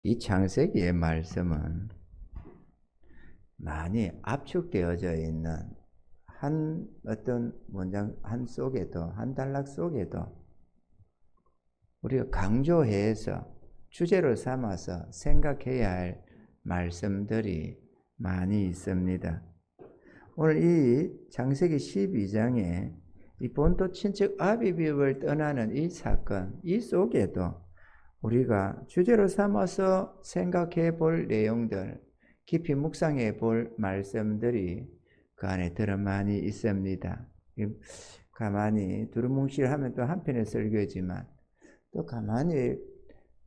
이 창세기의 말씀은 많이 압축되어져 있는 한 어떤 문장 한 속에도, 한 단락 속에도 우리가 강조해서 주제로 삼아서 생각해야 할 말씀들이 많이 있습니다. 오늘 이 창세기 12장에 이 본토 친척 아비비읍을 떠나는 이 사건, 이 속에도 우리가 주제로 삼아서 생각해 볼 내용들, 깊이 묵상해 볼 말씀들이 그 안에 들어 많이 있습니다. 가만히 두루뭉실하면 또 한편의 설교지만 또 가만히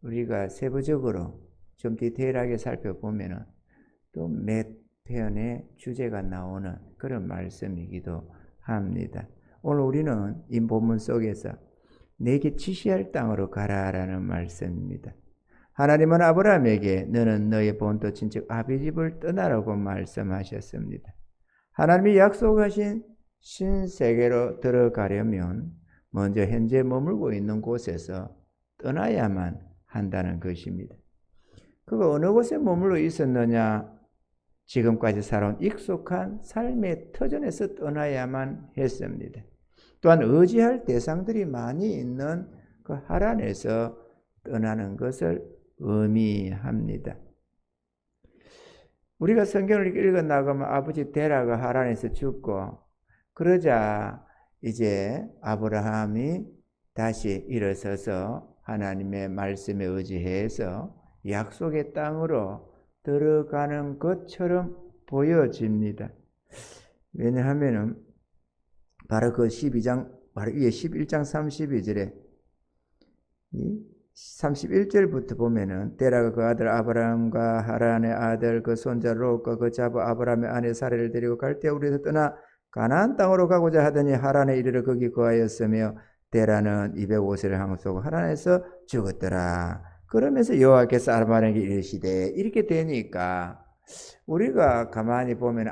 우리가 세부적으로 좀 디테일하게 살펴보면 또 몇 편의 주제가 나오는 그런 말씀이기도 합니다. 오늘 우리는 이 본문 속에서 내게 지시할 땅으로 가라라는 말씀입니다. 하나님은 아브라함에게 너는 너의 본토 친척 아비집을 떠나라고 말씀하셨습니다. 하나님이 약속하신 신세계로 들어가려면 먼저 현재 머물고 있는 곳에서 떠나야만 한다는 것입니다. 그가 어느 곳에 머물러 있었느냐? 지금까지 살아온 익숙한 삶의 터전에서 떠나야만 했습니다. 또한 의지할 대상들이 많이 있는 그 하란에서 떠나는 것을 의미합니다. 우리가 성경을 읽어 나가면 아버지 데라가 하란에서 죽고 그러자 이제 아브라함이 다시 일어서서 하나님의 말씀에 의지해서 약속의 땅으로 들어가는 것처럼 보여집니다. 왜냐하면 바로 그 12장 바로 위에 11장 32절에 31절부터 보면은 데라가 그 아들 아브라함과 하란의 아들 그 손자 롯과 그 자부 아브라함의 아내 사레를 데리고 갈대우리에서 떠나 가나안 땅으로 가고자 하더니 하란에 이르러 거기 거하였으며 데라는 205세를 항소하고 하란에서 죽었더라. 그러면서 여호와께서 아브라함에게 이르시되 이렇게 되니까 우리가 가만히 보면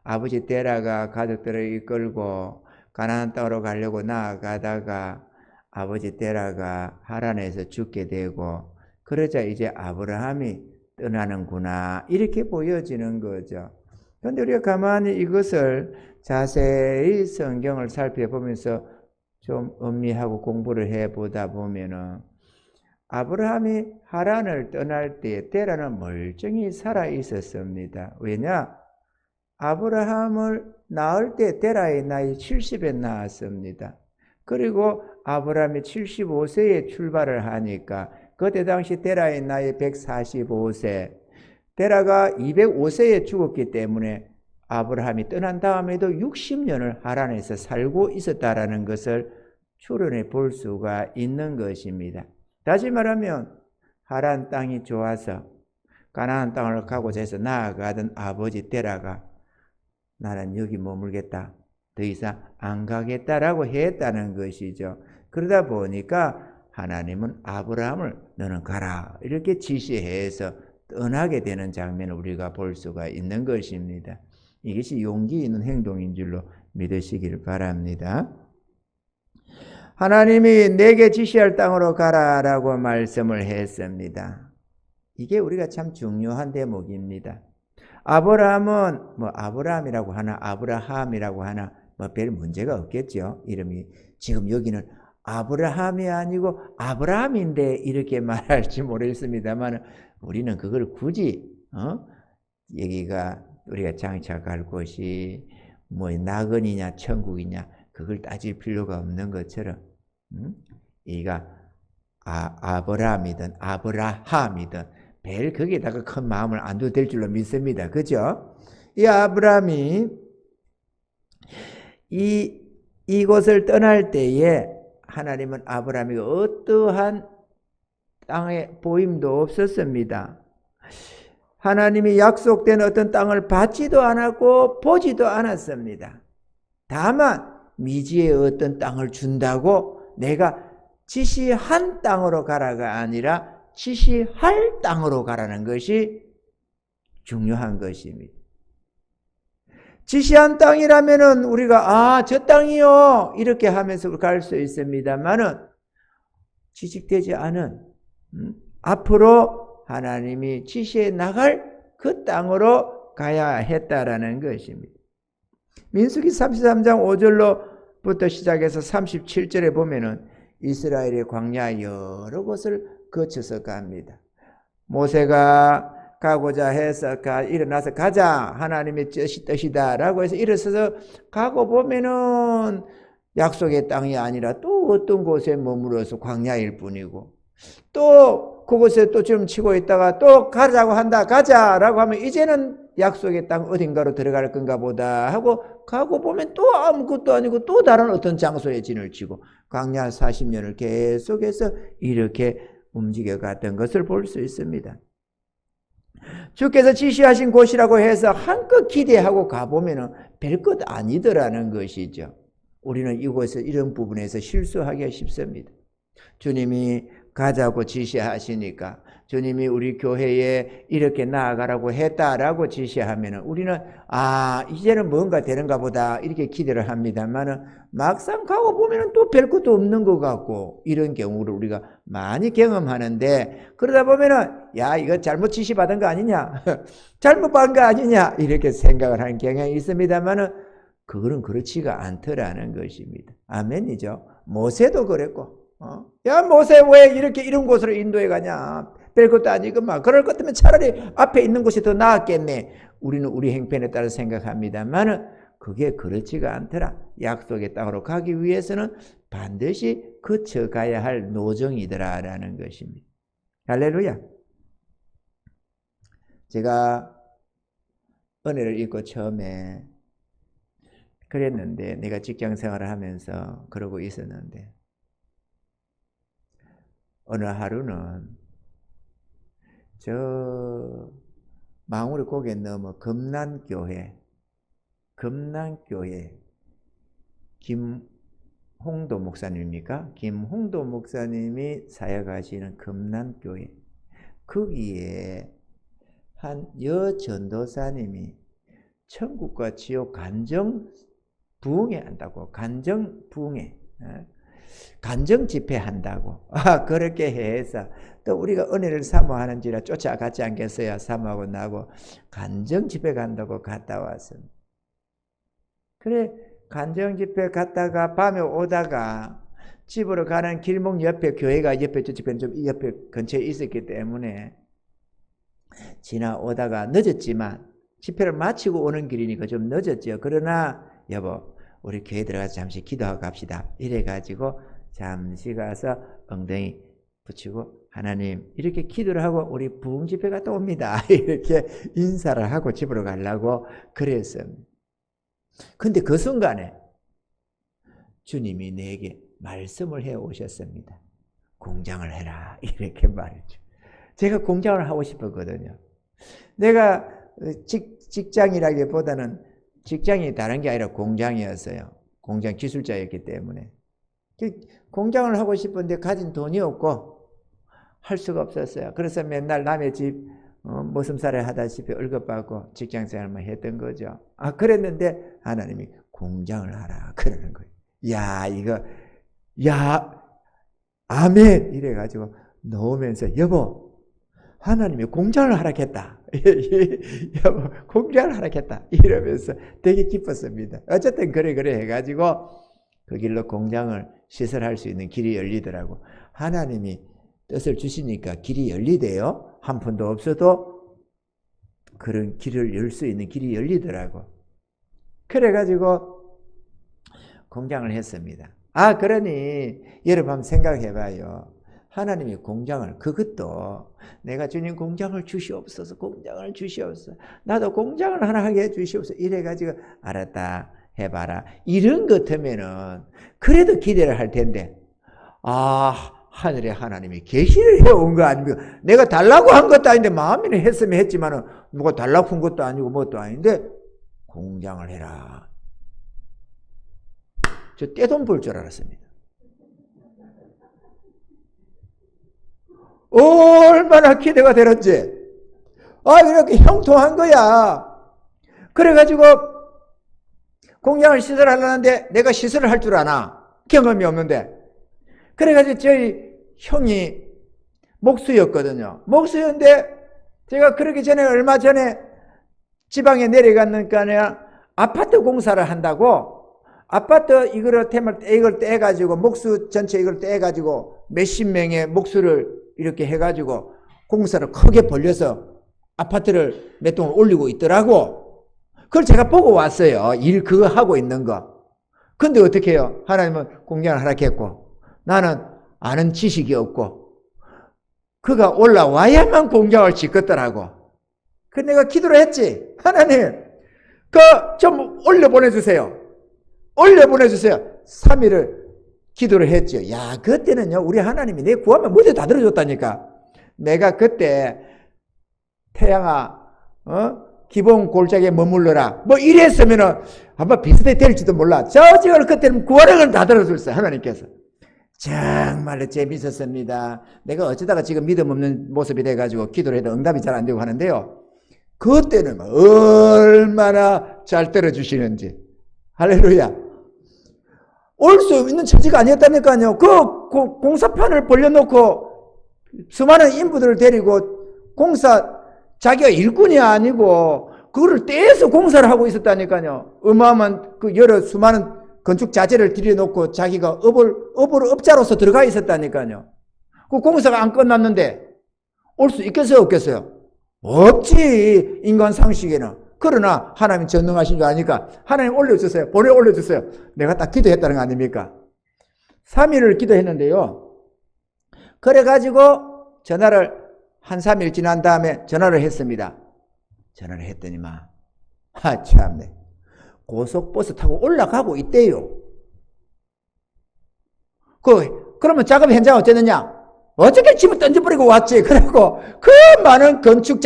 아버지 데라가 가족들을 이끌고 가나안 땅으로 가려고 나아가다가 아버지 데라가 하란에서 죽게 되고 그러자 이제 아브라함이 떠나는구나 이렇게 보여지는 거죠. 그런데 우리가 가만히 이것을 자세히 성경을 살펴보면서 좀 음미하고 공부를 해보다 보면은 아브라함이 하란을 떠날 때 데라는 멀쩡히 살아 있었습니다. 왜냐? 아브라함을 낳을 때 데라의 나이 70에 낳았습니다. 그리고 아브라함이 75세에 출발을 하니까 그때 당시 데라의 나이 145세, 데라가 205세에 죽었기 때문에 아브라함이 떠난 다음에도 60년을 하란에서 살고 있었다라는 것을 추론해 볼 수가 있는 것입니다. 다시 말하면 하란 땅이 좋아서 가나안 땅을 가고자 해서 나아가던 아버지 데라가 나는 여기 머물겠다, 더 이상 안 가겠다라고 했다는 것이죠. 그러다 보니까 하나님은 아브라함을 너는 가라 이렇게 지시해서 떠나게 되는 장면을 우리가 볼 수가 있는 것입니다. 이것이 용기 있는 행동인 줄로 믿으시길 바랍니다. 하나님이 내게 지시할 땅으로 가라라고 말씀을 했습니다. 이게 우리가 참 중요한 대목입니다. 아브라함은 아브라함이라고 하나 아브라함이라고 하나 별 문제가 없겠죠. 이름이 지금 여기는 아브라함이 아니고 아브라함인데 이렇게 말할지 모르겠습니다만 우리는 그걸 굳이 여기가 우리가 장착할 곳이 낙원이냐 천국이냐 그걸 따질 필요가 없는 것처럼 이가 아브라함이든 아브라함이든 별 거기에다가 큰 마음을 안 둬도 될 줄로 믿습니다. 그죠? 이 아브라함이 이곳을 떠날 때에 하나님은 아브라함이 어떠한 땅의 보임도 없었습니다. 하나님이 약속된 어떤 땅을 받지도 않았고 보지도 않았습니다. 다만 미지의 어떤 땅을 준다고 내가 지시한 땅으로 가라가 아니라 지시할 땅으로 가라는 것이 중요한 것입니다. 지시한 땅이라면은 우리가 저 땅이요 이렇게 하면서 갈 수 있습니다만은 지식되지 않은 앞으로 하나님이 지시해 나갈 그 땅으로 가야 했다라는 것입니다. 민수기 33장 5절로부터 시작해서 37절에 보면은 이스라엘의 광야 여러 곳을 거쳐서 갑니다. 모세가 가고자 해서 일어나서 가자, 하나님의 뜻이다라고 해서 일어서서 가고 보면은 약속의 땅이 아니라 또 어떤 곳에 머물러서 광야일 뿐이고, 또 그곳에 또 좀 치고 있다가 또 가자고 한다, 가자라고 하면 이제는 약속의 땅 어딘가로 들어갈 건가 보다 하고 가고 보면 또 아무것도 아니고 또 다른 어떤 장소에 진을 치고 광야 40년을 계속해서 이렇게 움직여 갔던 것을 볼 수 있습니다. 주께서 지시하신 곳이라고 해서 한껏 기대하고 가보면 별것 아니더라는 것이죠. 우리는 이곳에 이런 부분에서 실수하기가 쉽습니다. 주님이 가자고 지시하시니까, 주님이 우리 교회에 이렇게 나아가라고 했다라고 지시하면 우리는 이제는 뭔가 되는가 보다 이렇게 기대를 합니다만 막상 가고 보면 또 별것도 없는 것 같고, 이런 경우를 우리가 많이 경험하는데, 그러다 보면 이거 잘못 지시받은 거 아니냐, 잘못 받은 거 아니냐 이렇게 생각을 하는 경향이 있습니다만 그거는 그렇지가 않더라는 것입니다. 아멘이죠. 모세도 그랬고, 야 모세 왜 이렇게 이런 곳으로 인도해 가냐, 별것도 아니구만. 그럴 것 같으면 차라리 앞에 있는 곳이 더 나았겠네. 우리는 우리 행편에 따라 생각합니다만 그게 그렇지가 않더라. 약속의 땅으로 가기 위해서는 반드시 거쳐가야 할 노정이더라라는 것입니다. 할렐루야. 제가 은혜를 읽고 처음에 그랬는데, 내가 직장 생활을 하면서 그러고 있었는데, 어느 하루는 저 망우리 고개 넘어 금난교회 김홍도 목사님입니까? 김홍도 목사님이 사역하시는 금난교회, 거기에 한 여전도사님이 천국과 지옥 간정 부흥회 한다고, 간정 집회 한다고, 그렇게 해서 또 우리가 은혜를 사모하는지라 쫓아가지 않겠어요? 사모하고 나고 간정 집회 간다고 갔다 왔습니다. 그래, 간정 집회 갔다가 밤에 오다가 집으로 가는 길목 옆에 교회가 옆에, 저 집회는 좀 옆에 근처에 있었기 때문에 지나오다가 늦었지만, 집회를 마치고 오는 길이니까 좀 늦었죠. 그러나 여보, 우리 교회 들어가서 잠시 기도하고 갑시다. 이래가지고 잠시 가서 엉덩이 붙이고, 하나님 이렇게 기도를 하고 우리 부흥 집회 갔다 옵니다. 이렇게 인사를 하고 집으로 가려고 그랬습니다. 근데 그 순간에 주님이 내게 말씀을 해 오셨습니다. 공장을 해라, 이렇게 말했죠. 제가 공장을 하고 싶었거든요. 내가 직장이라기보다는 직장이 다른 게 아니라 공장이었어요. 공장 기술자였기 때문에. 공장을 하고 싶은데 가진 돈이 없고 할 수가 없었어요. 그래서 맨날 남의 집 머슴살이 하다시피 월급받고 직장생활만 했던 거죠. 그랬는데 하나님이 공장을 하라 그러는 거예요. 아멘 이래가지고 놓으면서, 여보 하나님이 공장을 하라겠다. 여보 공장을 하라겠다 이러면서 되게 기뻤습니다. 어쨌든 그래 해가지고 그 길로 공장을 시설할 수 있는 길이 열리더라고. 하나님이 뜻을 주시니까 길이 열리대요. 한 푼도 없어도 그런 길을 열 수 있는 길이 열리더라고. 그래가지고 공장을 했습니다. 그러니 여러분 한번 생각해봐요. 하나님이 공장을, 그것도 내가 주님 공장을 주시옵소서, 공장을 주시옵소서, 나도 공장을 하나 하게 해주시옵소서 이래가지고 알았다 해봐라 이런 것 같으면은 그래도 기대를 할 텐데, 하늘에 하나님이 계시를 해온 거 아닙니까? 내가 달라고 한 것도 아닌데, 마음에는 했으면 했지만은 누가 달라고 한 것도 아니고 뭣도 아닌데 공장을 해라. 저 떼돈 벌 줄 알았습니다. 얼마나 기대가 되는지. 이렇게 형통한 거야. 그래가지고 공장을 시설하려는데 내가 시설을 할 줄 아나? 경험이 없는데. 그래가지고 저희 형이 목수였거든요. 목수였는데 제가 그러기 전에 얼마 전에 지방에 내려갔는가 아파트 공사를 한다고 아파트 이걸 떼가지고 목수 전체 이걸 떼가지고 몇십 명의 목수를 이렇게 해가지고 공사를 크게 벌려서 아파트를 몇 동을 올리고 있더라고. 그걸 제가 보고 왔어요. 일 그거 하고 있는 거. 근데 어떻게 해요? 하나님은 공장을 허락했고 나는 아는 지식이 없고 그가 올라와야만 공장을 짓겠더라고. 그 내가 기도를 했지. 하나님 그 좀 올려보내주세요. 올려보내주세요. 3일을 기도를 했죠. 야, 그때는요, 우리 하나님이 내 구하면 뭐든 다 들어줬다니까. 내가 그때, 태양아, 기본 골짜기에 머물러라. 뭐 이랬으면은, 아마 비슷해 될지도 몰라. 저지가 그때는 구하는 걸 다 들어줬어요. 하나님께서. 정말로 재밌었습니다. 내가 어쩌다가 지금 믿음 없는 모습이 돼가지고 기도를 해도 응답이 잘 안 되고 하는데요. 그때는 얼마나 잘 들어주시는지. 할렐루야. 올 수 있는 처지가 아니었다니까요. 그 공사판을 벌려놓고 수많은 인부들을 데리고 자기가 일꾼이 아니고 그거를 떼서 공사를 하고 있었다니까요. 어마어마한 그 여러 수많은 건축 자재를 들여놓고 자기가 업자로서 들어가 있었다니까요. 그 공사가 안 끝났는데 올 수 있겠어요, 없겠어요? 없지, 인간 상식에는. 그러나 하나님 전능하신 줄 아니까 하나님 올려주세요. 보내 올려주세요. 내가 딱 기도했다는 거 아닙니까? 3일을 기도했는데요. 그래가지고 전화를 한 3일 지난 다음에 전화를 했습니다. 전화를 했더니만 참네. 고속버스 타고 올라가고 있대요. 그러면 작업 현장 어쨌느냐? 어떻게 집을 던져버리고 왔지? 그래갖고 그 많은 건축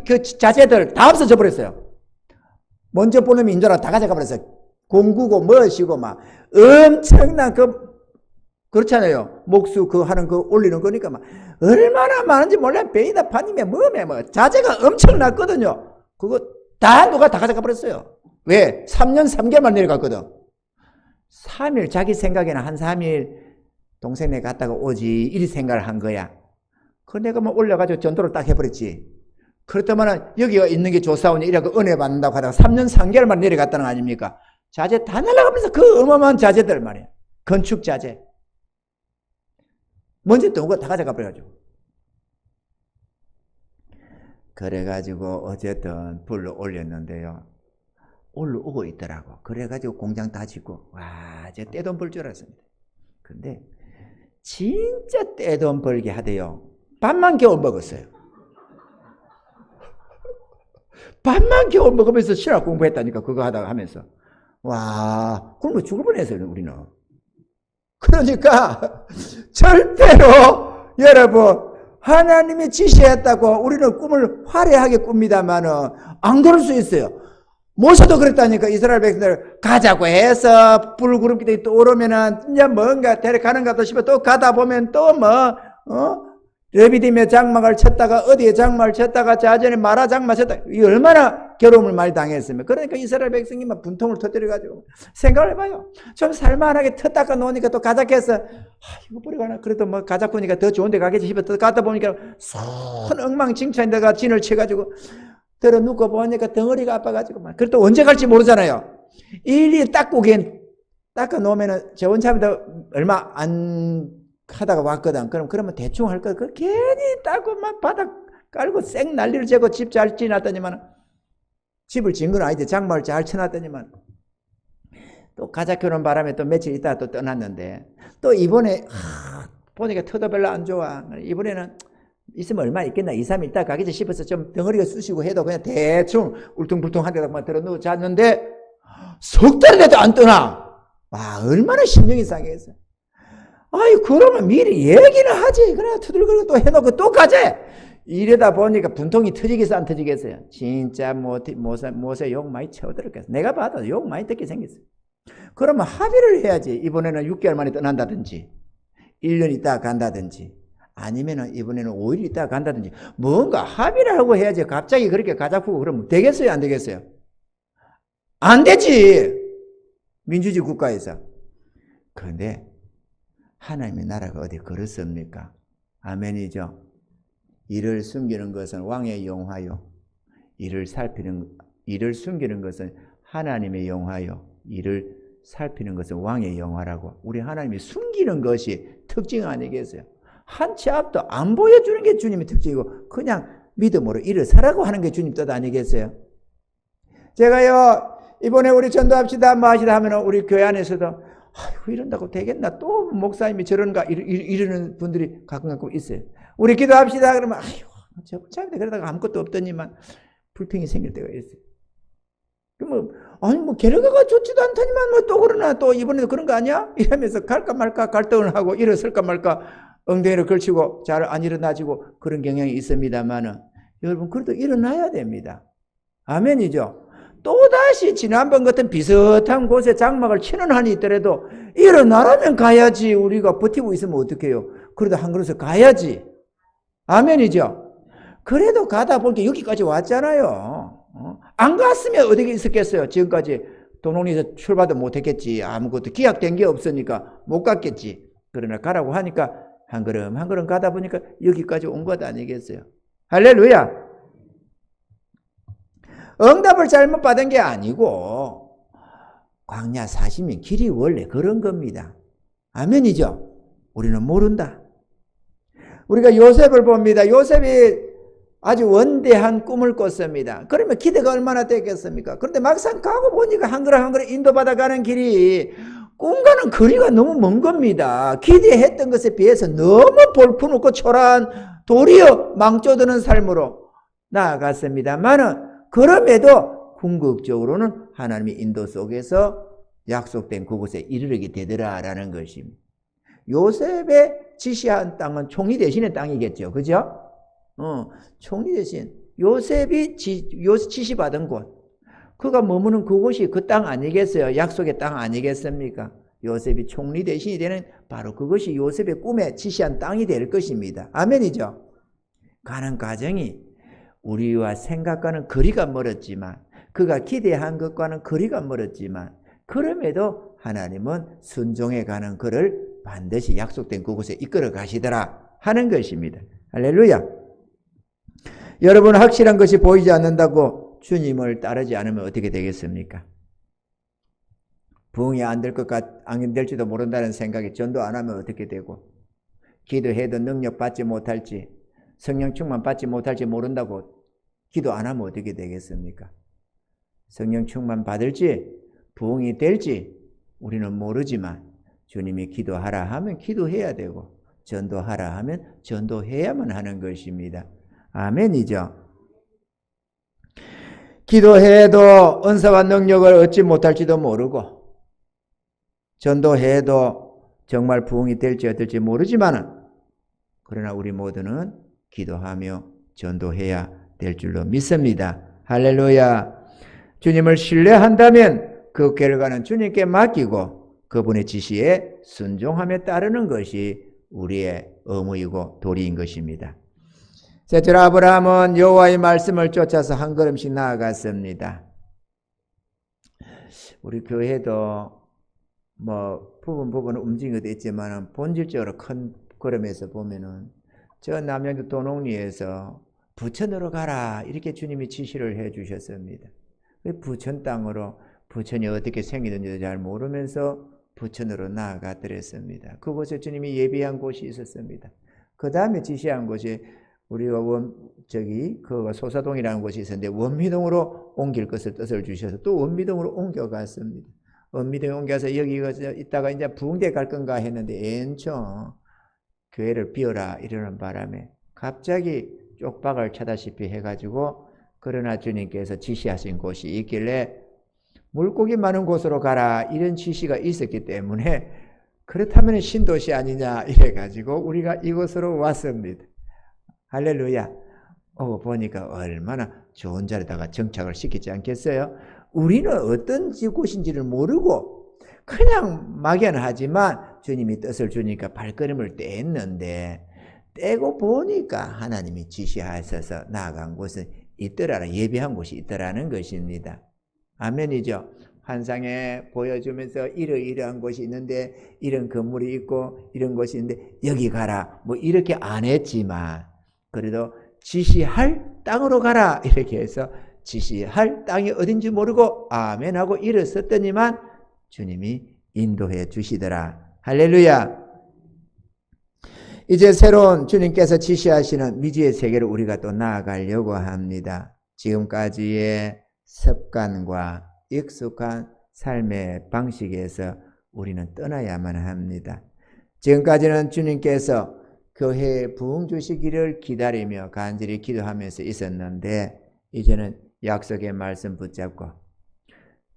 그 자재들 다 없어져 버렸어요. 먼저 보내면 인조라 다 가져가 버렸어요. 공구고 뭐시고 막 엄청난 그렇잖아요. 목수 하는 올리는 거니까 막 얼마나 많은지 몰라요. 베이다 판이면 뭐 자재가 엄청났거든요. 그거 누가 다 가져가 버렸어요. 왜? 3년 3개월만 내려갔거든. 3일 자기 생각에는 한 3일 동생네 갔다가 오지 이리 생각을 한 거야. 그 내가 뭐 올려가지고 전도를 딱 해버렸지. 그렇다면 여기가 있는 게 조사원이 이라고 은혜 받는다고 하다가 3년 3개월만 내려갔다는 거 아닙니까? 자재 다 날아가면서 그 어마어마한 자재들 말이야. 건축 자재. 먼저 또 다 가져가 버려가지고. 그래가지고 어쨌든 불러 올렸는데요. 올라오고 있더라고. 그래가지고 공장 다 짓고 와, 저 떼돈 벌 줄 알았습니다. 근데 진짜 떼돈 벌게 하대요. 밥만 겨우 먹었어요. 밥만 겨우 먹으면서 신학 공부했다니까. 그거 하면서 와, 굶어 죽을 뻔했어요 우리는. 그러니까 절대로 여러분 하나님이 지시했다고 우리는 꿈을 화려하게 꿉니다만은 안 그럴 수 있어요. 모세도 그랬다니까. 이스라엘 백성들 가자고 해서 불구름기들이 또 오르면은 이제 뭔가 데려가는가 싶어 또 가다 보면 또 레비딤의 장막을 쳤다가 어디에 장막을 쳤다가 자전에 마라 장막 쳤다가 이 얼마나 괴로움을 많이 당했으면. 그러니까 이스라엘 백성이 막 분통을 터뜨려가지고 생각을 해봐요. 좀 살만하게 터 놓으니까 또 가작해서 이거 버리가나 그래도 뭐 가작구니까 더 좋은 데 가겠지 싶어 또 가다 보니까 손 엉망진창에다가 진을 쳐가지고 들어 눕고 보니까 덩어리가 아파가지고 그래도 언제 갈지 모르잖아요. 일이 닦아 놓으면은 저 원참에도 얼마 안 하다가 왔거든. 그러면 대충 할 거야. 괜히 닦고 막 바닥 깔고 쌩 난리를 재고 집 잘 지났더니만 집을 지은 건 아닌데 장막을 잘 쳐놨더니만 또 가작해놓은 바람에 또 며칠 있다가 또 떠났는데 또 이번에 보니까 터도 별로 안 좋아. 이번에는 있으면 얼마 있겠나 2, 3일 있다 가겠지 싶어서 좀 덩어리가 쑤시고 해도 그냥 대충 울퉁불퉁한 데다가 들어 누워 잤는데 석 달 돼도 안 떠나. 와, 얼마나 심령이 상했어. 그러면 미리 얘기는 하지. 그래 투들거리고 또 해놓고 또 가재. 이러다 보니까 분통이 터지겠어 안 터지겠어요? 진짜 모세 욕 많이 쳐들었겠어. 내가 봐도 욕 많이 듣게 생겼어. 그러면 합의를 해야지. 이번에는 6개월 만에 떠난다든지 1년 있다가 간다든지 아니면은 이번에는 5일 있다가 간다든지 뭔가 합의를 하고 해야지. 갑자기 그렇게 가자꾸고 그러면 되겠어요 안 되겠어요? 안 되지. 민주주의 국가에서. 그런데 하나님의 나라가 어디 그렇습니까? 아멘이죠. 이를 숨기는 것은 왕의 영화요. 이를 숨기는 것은 하나님의 영화요. 이를 살피는 것은 왕의 영화라고. 우리 하나님이 숨기는 것이 특징 아니겠어요? 한 치 앞도 안 보여주는 게 주님의 특징이고 그냥 믿음으로 일을 살라고 하는 게 주님 뜻 아니겠어요? 제가요 이번에 우리 전도합시다 뭐 하시다 하면 우리 교회 안에서도 아이고 이런다고 되겠나 또 목사님이 저런가 이러는 분들이 가끔 있어요. 우리 기도합시다 그러면 아이고 저참인데 그러다가 아무것도 없더니만 불평이 생길 때가 있어요. 그러면 아니 뭐 결과가 좋지도 않더니만 뭐 또 그러나 또 이번에도 그런 거 아니야? 이러면서 갈까 말까 갈등을 하고 일어설까 말까 엉덩이를 걸치고 잘 안 일어나지고 그런 경향이 있습니다만은 여러분 그래도 일어나야 됩니다. 아멘이죠. 또다시 지난번 같은 비슷한 곳에 장막을 치는 한이 있더라도 일어나라면 가야지. 우리가 버티고 있으면 어떡해요? 그래도 한 그릇을 가야지. 아멘이죠. 그래도 가다 보니까 여기까지 왔잖아요. 안 갔으면 어디 있었겠어요? 지금까지 도농리에서 출발도 못했겠지. 아무것도 기약된 게 없으니까 못 갔겠지. 그러나 가라고 하니까 한 걸음 한 걸음 가다 보니까 여기까지 온 것 아니겠어요? 할렐루야. 응답을 잘못 받은 게 아니고 광야 40년 길이 원래 그런 겁니다. 아멘이죠? 우리는 모른다. 우리가 요셉을 봅니다. 요셉이 아주 원대한 꿈을 꿨습니다. 그러면 기대가 얼마나 됐겠습니까? 그런데 막상 가고 보니까 한 걸음 한 걸음 인도받아 가는 길이 꿈과는 거리가 너무 먼 겁니다. 기대했던 것에 비해서 너무 볼품없고 초라한 도리어 망쳐드는 삶으로 나아갔습니다만은 그럼에도 궁극적으로는 하나님의 인도 속에서 약속된 그곳에 이르게 되더라라는 것입니다. 요셉의 지시한 땅은 총리 대신의 땅이겠죠. 그죠? 총리 대신 요셉이 지시받은 곳, 그가 머무는 그곳이 그 땅 아니겠어요? 약속의 땅 아니겠습니까? 요셉이 총리 대신이 되는 바로 그것이 요셉의 꿈에 지시한 땅이 될 것입니다. 아멘이죠? 가는 과정이 우리와 생각과는 거리가 멀었지만, 그가 기대한 것과는 거리가 멀었지만, 그럼에도 하나님은 순종해 가는 그를 반드시 약속된 그곳에 이끌어 가시더라 하는 것입니다. 할렐루야. 여러분 확실한 것이 보이지 않는다고 주님을 따르지 않으면 어떻게 되겠습니까? 부흥이 안 될지도 모른다는 생각에 전도 안 하면 어떻게 되고, 기도해도 능력 받지 못할지, 성령 충만 받지 못할지 모른다고 기도 안 하면 어떻게 되겠습니까? 성령 충만 받을지 부흥이 될지 우리는 모르지만 주님이 기도하라 하면 기도해야 되고 전도하라 하면 전도해야만 하는 것입니다. 아멘이죠. 기도해도 은사와 능력을 얻지 못할지도 모르고 전도해도 정말 부흥이 될지 어떨지 모르지만 그러나 우리 모두는 기도하며 전도해야 될 줄로 믿습니다. 할렐루야. 주님을 신뢰한다면 그 결과는 주님께 맡기고 그분의 지시에 순종하며 따르는 것이 우리의 의무이고 도리인 것입니다. 셋째로 아브라함은 여호와의 말씀을 쫓아서 한 걸음씩 나아갔습니다. 우리 교회도 뭐 부분 움직인 것도 있지만 본질적으로 큰 걸음에서 보면은 저 남양주 도농리에서 부천으로 가라 이렇게 주님이 지시를 해 주셨습니다. 부천 땅으로, 부천이 어떻게 생기는지도 잘 모르면서 부천으로 나아가더랬습니다. 그곳에 주님이 예비한 곳이 있었습니다. 그 다음에 지시한 곳이 우리가 그 소사동이라는 곳이 있었는데 원미동으로 옮길 것을 뜻을 주셔서 또 원미동으로 옮겨갔습니다. 원미동에 옮겨서 여기 있다가 이제 부흥대 갈 건가 했는데 엔청 교회를 비워라 이러는 바람에 갑자기 쪽박을 차다시피 해가지고 그러나 주님께서 지시하신 곳이 있길래 물고기 많은 곳으로 가라 이런 지시가 있었기 때문에 그렇다면 신도시 아니냐 이래가지고 우리가 이곳으로 왔습니다. 할렐루야. 보니까 얼마나 좋은 자리다가 정착을 시키지 않겠어요? 우리는 어떤 곳인지를 모르고 그냥 막연하지만 주님이 뜻을 주니까 발걸음을 뗐는데 떼고 보니까 하나님이 지시하셔서 나아간 곳은 있더라, 예비한 곳이 있더라는 것입니다. 아멘이죠. 환상에 보여주면서 이러이러한 곳이 있는데 이런 건물이 있고 이런 곳이 있는데 여기 가라 뭐 이렇게 안 했지만 그래도 지시할 땅으로 가라. 이렇게 해서 지시할 땅이 어딘지 모르고 아멘 하고 일어섰더니만 주님이 인도해 주시더라. 할렐루야. 이제 새로운 주님께서 지시하시는 미지의 세계를 우리가 또 나아가려고 합니다. 지금까지의 습관과 익숙한 삶의 방식에서 우리는 떠나야만 합니다. 지금까지는 주님께서 교회에 부흥 주시기를 기다리며 간절히 기도하면서 있었는데 이제는 약속의 말씀 붙잡고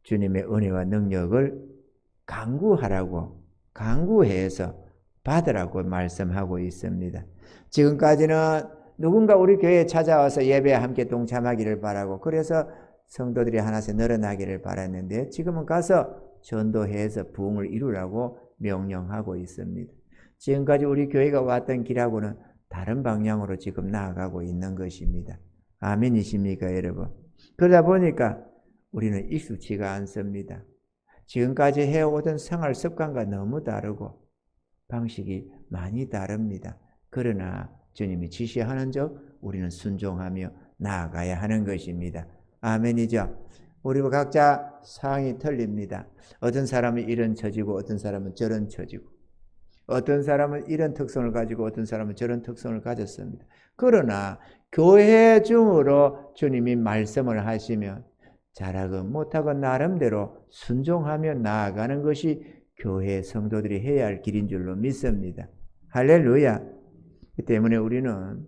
주님의 은혜와 능력을 강구해서 받으라고 말씀하고 있습니다. 지금까지는 누군가 우리 교회에 찾아와서 예배에 함께 동참하기를 바라고 그래서 성도들이 하나씩 늘어나기를 바랐는데 지금은 가서 전도해서 부흥을 이루라고 명령하고 있습니다. 지금까지 우리 교회가 왔던 길하고는 다른 방향으로 지금 나아가고 있는 것입니다. 아멘이십니까, 여러분? 그러다 보니까 우리는 익숙치가 않습니다. 지금까지 해오던 생활 습관과 너무 다르고 방식이 많이 다릅니다. 그러나 주님이 지시하는 적 우리는 순종하며 나아가야 하는 것입니다. 아멘이죠? 우리 각자 상황이 틀립니다. 어떤 사람은 이런 처지고 어떤 사람은 저런 처지고 어떤 사람은 이런 특성을 가지고 어떤 사람은 저런 특성을 가졌습니다. 그러나 교회 중으로 주님이 말씀을 하시면 잘하건 못하건 나름대로 순종하며 나아가는 것이 교회 성도들이 해야 할 길인 줄로 믿습니다. 할렐루야. 그 때문에 우리는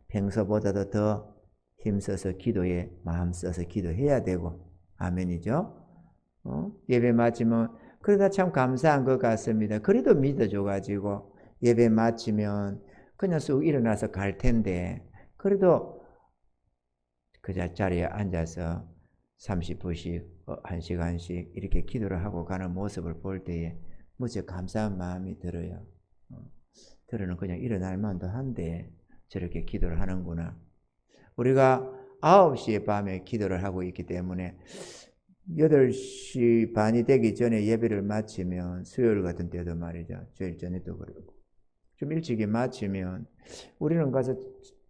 평소보다도 더 힘써서 기도에 마음 써서 기도해야 되고 아멘이죠. 예배 마치면 그러다 참 감사한 것 같습니다. 그래도 믿어줘가지고 예배 마치면 그냥 쑥 일어나서 갈 텐데 그래도 그 자리에 앉아서 30분씩 1시간씩 이렇게 기도를 하고 가는 모습을 볼 때에 무척 감사한 마음이 들어요. 들어는 그냥 일어날 만도 한데 저렇게 기도를 하는구나. 우리가 9시에 밤에 기도를 하고 있기 때문에 8시 반이 되기 전에 예배를 마치면 수요일 같은 때도 말이죠. 주일 전에도 그러고 좀 일찍이 마치면 우리는 가서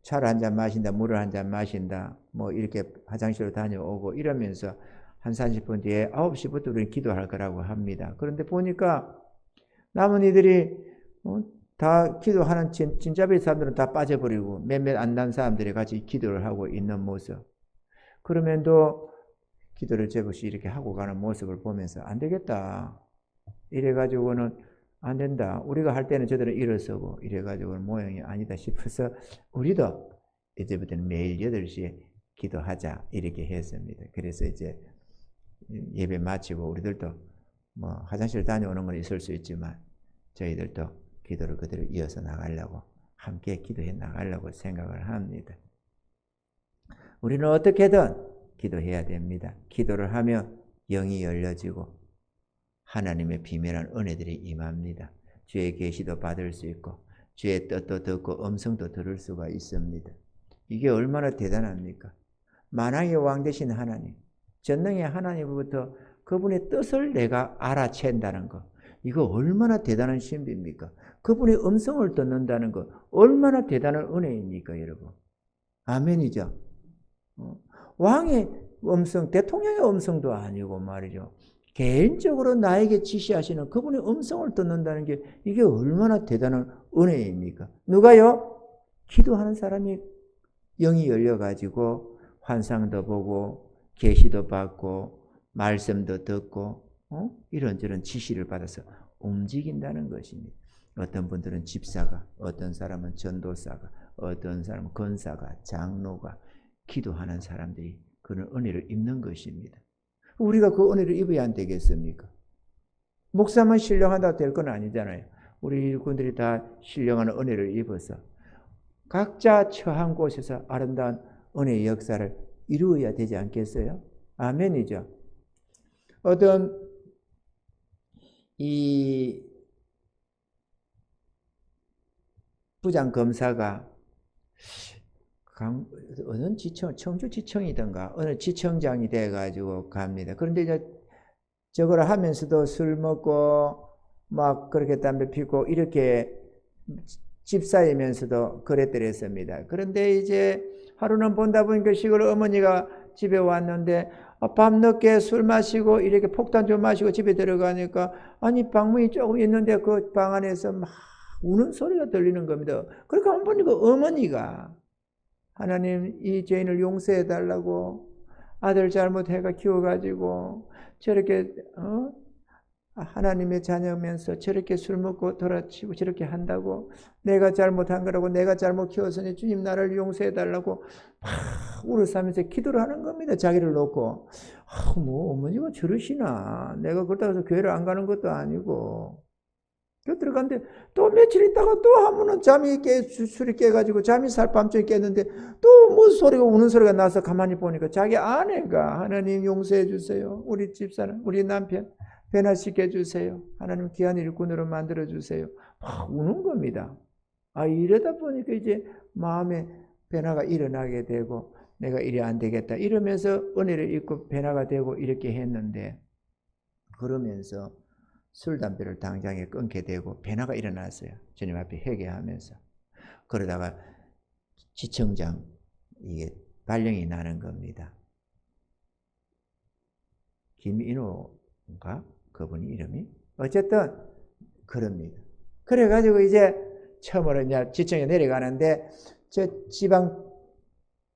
차를 한 잔 마신다, 물을 한 잔 마신다, 뭐 이렇게 화장실로 다녀오고 이러면서 한 30분 뒤에 9시부터 우리는 기도할 거라고 합니다. 그런데 보니까 남은 이들이 다 기도하는 진짜배 사람들은 다 빠져버리고 몇몇 안 난 사람들이 같이 기도를 하고 있는 모습. 그러면도 기도를 제것이 이렇게 하고 가는 모습을 보면서 안 되겠다. 이래가지고는 안 된다. 우리가 할 때는 저들은 일어서고 이래가지고는 모양이 아니다 싶어서 우리도 이제부터는 매일 8시에 기도하자 이렇게 했습니다. 그래서 이제 예배 마치고 우리들도 뭐 화장실 다녀오는 건 있을 수 있지만 저희들도 기도를 그대로 이어서 나가려고 함께 기도해 나가려고 생각을 합니다. 우리는 어떻게든 기도해야 됩니다. 기도를 하면 영이 열려지고 하나님의 비밀한 은혜들이 임합니다. 주의 계시도 받을 수 있고 주의 뜻도 듣고 음성도 들을 수가 있습니다. 이게 얼마나 대단합니까? 만왕의 왕 되신 하나님, 전능의 하나님으로부터 그분의 뜻을 내가 알아챈다는 것, 이거 얼마나 대단한 신비입니까? 그분의 음성을 듣는다는 것 얼마나 대단한 은혜입니까, 여러분? 아멘이죠. 왕의 음성, 대통령의 음성도 아니고 말이죠. 개인적으로 나에게 지시하시는 그분의 음성을 듣는다는 게 이게 얼마나 대단한 은혜입니까? 누가요? 기도하는 사람이 영이 열려가지고 환상도 보고 계시도 받고 말씀도 듣고 이런저런 지시를 받아서 움직인다는 것입니다. 어떤 분들은 집사가, 어떤 사람은 전도사가, 어떤 사람은 권사가, 장로가 기도하는 사람들이 그런 은혜를 입는 것입니다. 우리가 그 은혜를 입어야 안 되겠습니까? 목사만 신령하다 될 건 아니잖아요. 우리 일꾼들이 다 신령한 은혜를 입어서 각자 처한 곳에서 아름다운 은혜의 역사를 이루어야 되지 않겠어요? 아멘이죠. 어떤 이 부장검사가 어느 지청, 청주지청이든가 어느 지청장이 돼가지고 갑니다. 그런데 이제 저걸 하면서도 술 먹고 막 그렇게 담배 피고 이렇게 집사이면서도 그랬더랬습니다. 그런데 이제 하루는 본다 보니까 시골 어머니가 집에 왔는데 밤늦게 술 마시고 이렇게 폭탄 좀 마시고 집에 들어가니까 아니 방문이 조금 있는데 그 방 안에서 막 우는 소리가 들리는 겁니다. 그러니까 한번 보니까 어머니가 하나님 이 죄인을 용서해 달라고 아들 잘못해가 키워가지고 저렇게 하나님의 자녀면서 저렇게 술 먹고 돌아치고 저렇게 한다고 내가 잘못한 거라고 내가 잘못 키웠으니 주님 나를 용서해 달라고 막 울어싸면서 기도를 하는 겁니다. 자기를 놓고 뭐 어머니가 저러시나 내가 그렇다고 해서 교회를 안 가는 것도 아니고 들어갔는데 또 며칠 있다가 또 한 번은 술이 깨가지고 잠이 살 밤중에 깼는데 또 뭐 소리가 우는 소리가 나서 가만히 보니까 자기 아내가 하나님 용서해 주세요. 우리 집사람 우리 남편 변화시켜 주세요. 하나님 귀한 일꾼으로 만들어 주세요. 막 우는 겁니다. 이러다 보니까 이제 마음에 변화가 일어나게 되고 내가 이래 안 되겠다 이러면서 은혜를 입고 변화가 되고 이렇게 했는데 그러면서 술, 담배를 당장에 끊게 되고 변화가 일어났어요. 주님 앞에 회개하면서. 그러다가 지청장 이게 발령이 나는 겁니다. 김인호인가? 그분 이름이? 어쨌든 그럽니다. 그래가지고 이제 처음으로 이제 지청에 내려가는데 저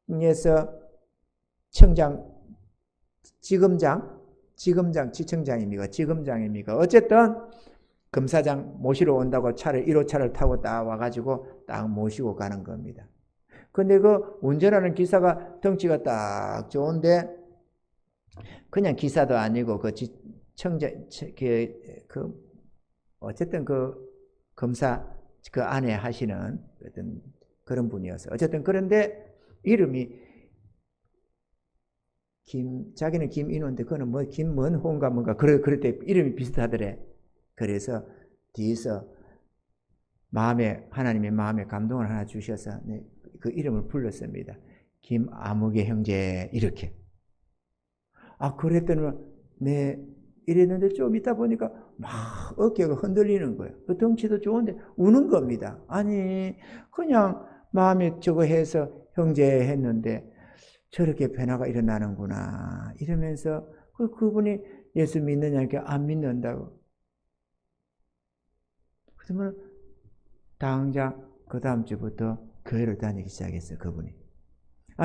지방에서 청장, 지청장입니까? 지검장입니까? 어쨌든 검사장 모시러 온다고 차를 1호차를 타고 딱 와가지고 딱 모시고 가는 겁니다. 근데 그 운전하는 기사가 덩치가 딱 좋은데 그냥 기사도 아니고 그 어쨌든 그 검사 그 안에 하시는 어떤 그런 분이었어요. 어쨌든 그런데 이름이 자기는 김인호인데 그는 뭐 김문호인가 뭔가 그럴 이름이 비슷하더래. 그래서 뒤에서 하나님의 마음에 감동을 하나 주셔서 그 이름을 불렀습니다. 김아무개 형제 이렇게. 그랬더니 이랬는데 좀 있다 보니까 막 어깨가 흔들리는 거예요. 그 덩치도 좋은데 우는 겁니다. 아니 그냥 마음에 저거 해서 형제 했는데 저렇게 변화가 일어나는구나 이러면서 그분이 예수 믿느냐니까 안 믿는다고. 그러면 당장 그 다음 주부터 교회를 다니기 시작했어요. 그분이.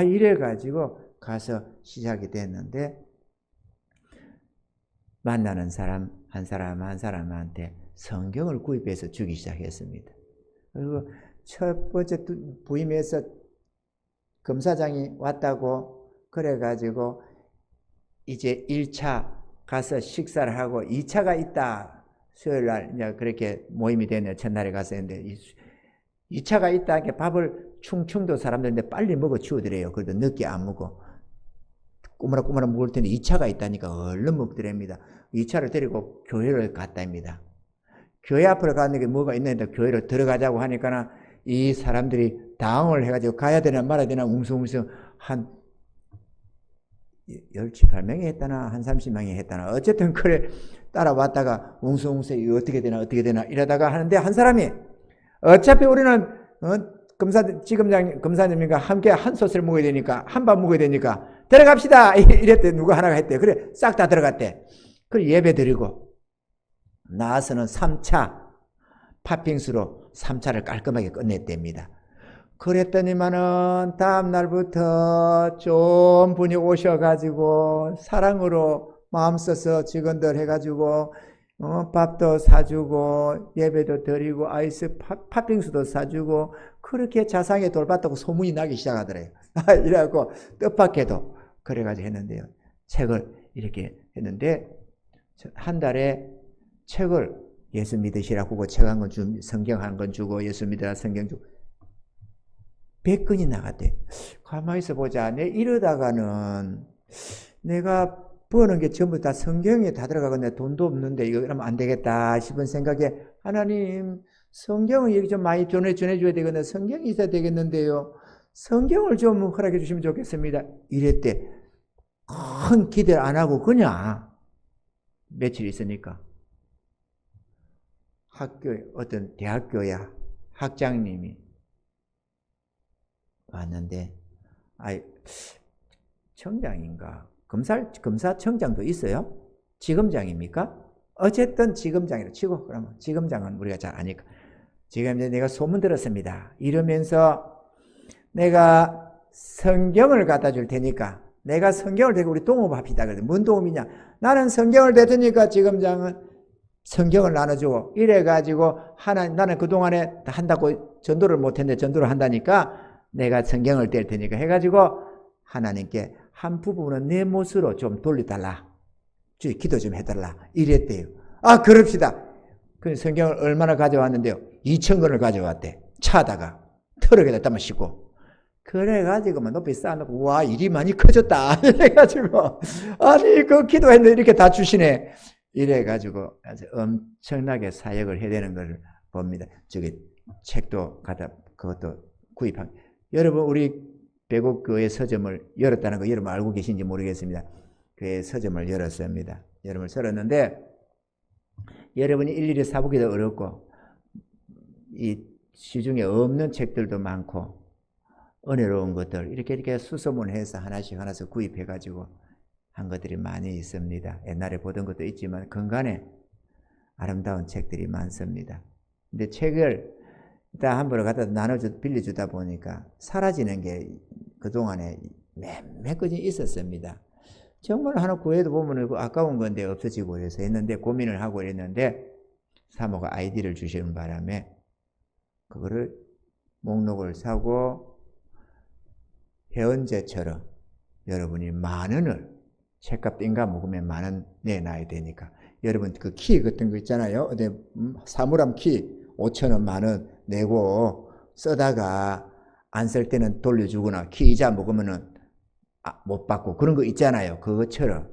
이래가지고 가서 시작이 됐는데 만나는 사람 한 사람한테 성경을 구입해서 주기 시작했습니다. 그리고 첫 번째 부임해서 검사장이 왔다고 그래가지고 이제 1차 가서 식사를 하고 2차가 있다. 수요일날 이제 그렇게 모임이 되네요. 첫날에 가서 했는데 2차가 있다. 밥을 충청도 사람들인데 빨리 먹어 치우더래요. 그래도 늦게 안 먹어. 꼬마라 먹을 텐데 2차가 있다니까 얼른 먹더랍니다. 2차를 데리고 교회를 갔답니다. 교회 앞으로 가는 게 뭐가 있는데 교회로 들어가자고 하니까 이 사람들이 당황을 해가지고 가야 되나 말아야 되나 웅성웅성 한 17~18명이 했다나 한 30명이 했다나 어쨌든 그래 따라왔다가 웅성웅성 이거 어떻게 되나 이러다가 하는데 한 사람이 어차피 우리는 검사님과 함께 한 솥을 먹어야 되니까 한 밥 먹어야 되니까 들어갑시다 이랬대. 누가 하나가 했대. 그래 싹 다 들어갔대. 그래 예배 드리고 나와서는 3차 팥빙수로 3차를 깔끔하게 끝냈답니다. 그랬더니만은 다음 날부터 좋은 분이 오셔가지고 사랑으로 마음 써서 직원들 해가지고 밥도 사주고 예배도 드리고 아이스 팥빙수도 사주고 그렇게 자상에 돌봤다고 소문이 나기 시작하더래요. 이래갖고 뜻밖에도 그래가지고 했는데요. 책을 이렇게 했는데 한 달에 책을 예수 믿으시라고 그거 책 한 권 주고 성경 한 권 주고 예수 믿으라 성경 주고 100권이 나갔대. 가만히 있어 보자. 이러다가는 내가 버는 게 전부 다 성경에 다 들어가겠네. 돈도 없는데 이거 그러면 안 되겠다 싶은 생각에 하나님 성경을 여기 좀 많이 전해줘야 되겠네. 성경이 있어야 되겠는데요. 성경을 좀 허락해 주시면 좋겠습니다. 이랬대. 큰 기대를 안 하고 그냥 며칠 있으니까 학교에 어떤 대학교야. 학장님이 왔는데, 청장인가? 검사청장도 있어요? 지검장입니까? 어쨌든 지검장이라고 치고, 그러면 지검장은 우리가 잘 아니까. 지금 이제 내가 소문 들었습니다. 이러면서 내가 성경을 갖다 줄 테니까, 내가 성경을 대고 우리 동업합시다. 그래서 뭔 도움이냐? 나는 성경을 대드니까 지검장은 성경을 나눠주고, 이래가지고 나는 그동안에 한다고 전도를 못했는데 전도를 한다니까 내가 성경을 뗄 테니까 해가지고 하나님께 한 부분은 내 몫으로 좀 돌려달라. 기도 좀 해달라. 이랬대요. 그럽시다. 그 성경을 얼마나 가져왔는데요? 2,000권을 가져왔대. 차다가 트럭에다 담아 싣고. 그래가지고 높이 쌓아놓고, 와, 일이 많이 커졌다. 이래가지고, 아니, 그 기도했는데 이렇게 다 주시네. 이래가지고 아주 엄청나게 사역을 해야 되는 걸 봅니다. 저기 책도 그것도 구입한. 여러분, 우리 배국 교회 서점을 열었다는 거 여러분 알고 계신지 모르겠습니다. 교회 서점을 열었습니다. 여러분 열었는데, 여러분이 일일이 사보기도 어렵고, 이 시중에 없는 책들도 많고, 은혜로운 것들, 이렇게 수소문해서 하나씩 구입해가지고 한 것들이 많이 있습니다. 옛날에 보던 것도 있지만, 근간에 아름다운 책들이 많습니다. 근데 책을 다 함부로 갖다 빌려주다 보니까 사라지는 게 그동안에 몇몇 건이 있었습니다. 정말 하나 구해도 보면 아까운 건데 없어지고 해서 했는데, 고민을 하고 있는데, 사모가 아이디를 주시는 바람에 그거를 목록을 사고, 회원제처럼 여러분이 10,000원을, 책값 띵가 먹으면 10,000원 내놔야 되니까, 여러분 그 키 같은 거 있잖아요. 사물함 키 5,000원, 10,000원 내고 쓰다가 안 쓸 때는 돌려주거나 키 이자 먹으면은 못 받고 그런 거 있잖아요. 그것처럼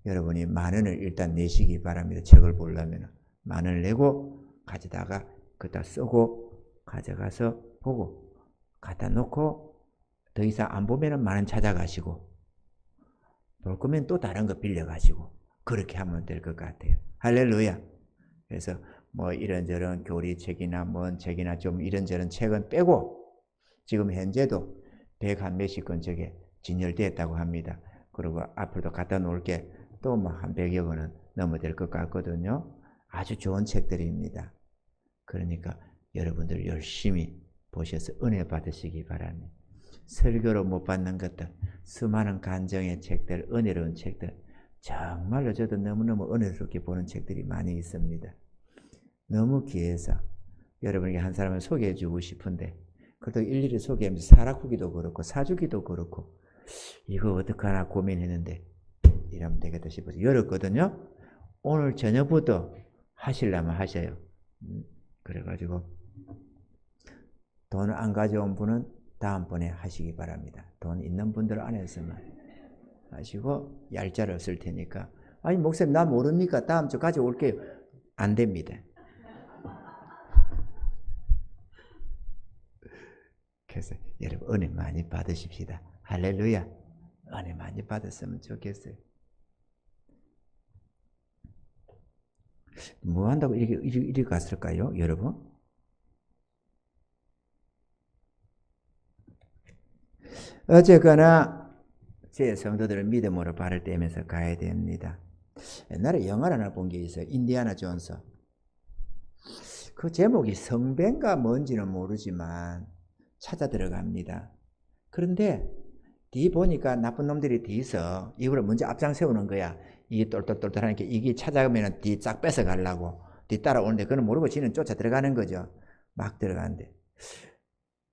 여러분이 10,000원을 일단 내시기 바랍니다. 책을 보려면 10,000원을 내고 가져다가 그다 쓰고 가져가서 보고 갖다 놓고, 더 이상 안 보면은 10,000원 찾아가시고, 볼 거면 또 다른 거 빌려가시고, 그렇게 하면 될 것 같아요. 할렐루야. 그래서 뭐 이런저런 교리책이나 뭔 책이나 좀 이런저런 책은 빼고, 지금 현재도 100한 몇십 권 저게 진열되었다고 합니다. 그리고 앞으로도 갖다 놓을 게 또 뭐 한 100여 권은 넘어될 것 같거든요. 아주 좋은 책들입니다. 그러니까 여러분들 열심히 보셔서 은혜 받으시기 바랍니다. 설교로 못 받는 것들, 수많은 간정의 책들, 은혜로운 책들, 정말로 저도 너무너무 은혜스럽게 보는 책들이 많이 있습니다. 너무 귀해서 여러분에게 한 사람을 소개해 주고 싶은데, 그래도 일일이 소개하면서 사라후기도 그렇고 사주기도 그렇고 이거 어떡하나 고민했는데 이러면 되겠다 싶어서 열었거든요. 오늘 저녁부터 하시려면 하셔요. 그래가지고 돈 안 가져온 분은 다음번에 하시기 바랍니다. 돈 있는 분들 안에서만 하시고, 얄짤 없을 테니까, 아니 목사님 나 모릅니까? 다음 주 가져올게요. 안 됩니다. 그래서 여러분 은혜 많이 받으십시다. 할렐루야. 은혜 많이 받았으면 좋겠어요. 뭐 한다고 이리 갔을까요, 여러분? 어쨌거나 제 성도들을 믿음으로 발을 떼면서 가야 됩니다. 옛날에 영화 하나 본 게 있어요. 인디아나 존스. 그 제목이 성배인가 뭔지는 모르지만 찾아 들어갑니다. 그런데 뒤 보니까 나쁜 놈들이 뒤에서 이걸 먼저 앞장 세우는 거야. 이게 똘똘똘똘 하니까 이게 찾아가면 뒤 쫙 뺏어 가려고 뒤 따라오는데, 그건 모르고 지는 쫓아 들어가는 거죠. 막 들어가는데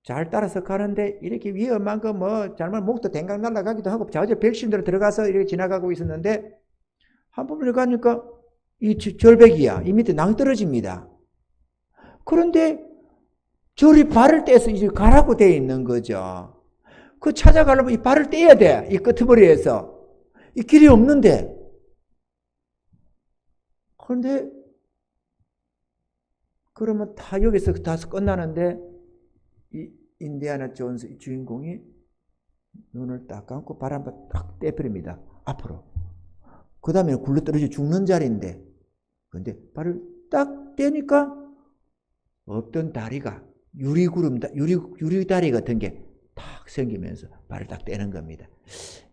잘 따라서 가는데, 이렇게 위험한 거 뭐 잘못 목도 댕강 날아가기도 하고 좌우저 백신대로 들어가서 이렇게 지나가고 있었는데, 한 번을 가니까 이 절벽이야. 이 밑에 낭떠러집니다. 그런데 저리 발을 떼서 이제 가라고 되어 있는 거죠. 그 찾아가려면 이 발을 떼야 돼. 이 끄트머리에서. 이 길이 없는데. 그런데 그러면 다 여기서 다 끝나는데, 이 인디아나 존스 이 주인공이 눈을 딱 감고 발 한 번 딱 떼버립니다. 앞으로. 그 다음에 굴러 떨어져 죽는 자리인데, 근데 발을 딱 떼니까 없던 다리가 유리다리 같은 게 탁 생기면서 발을 딱 떼는 겁니다.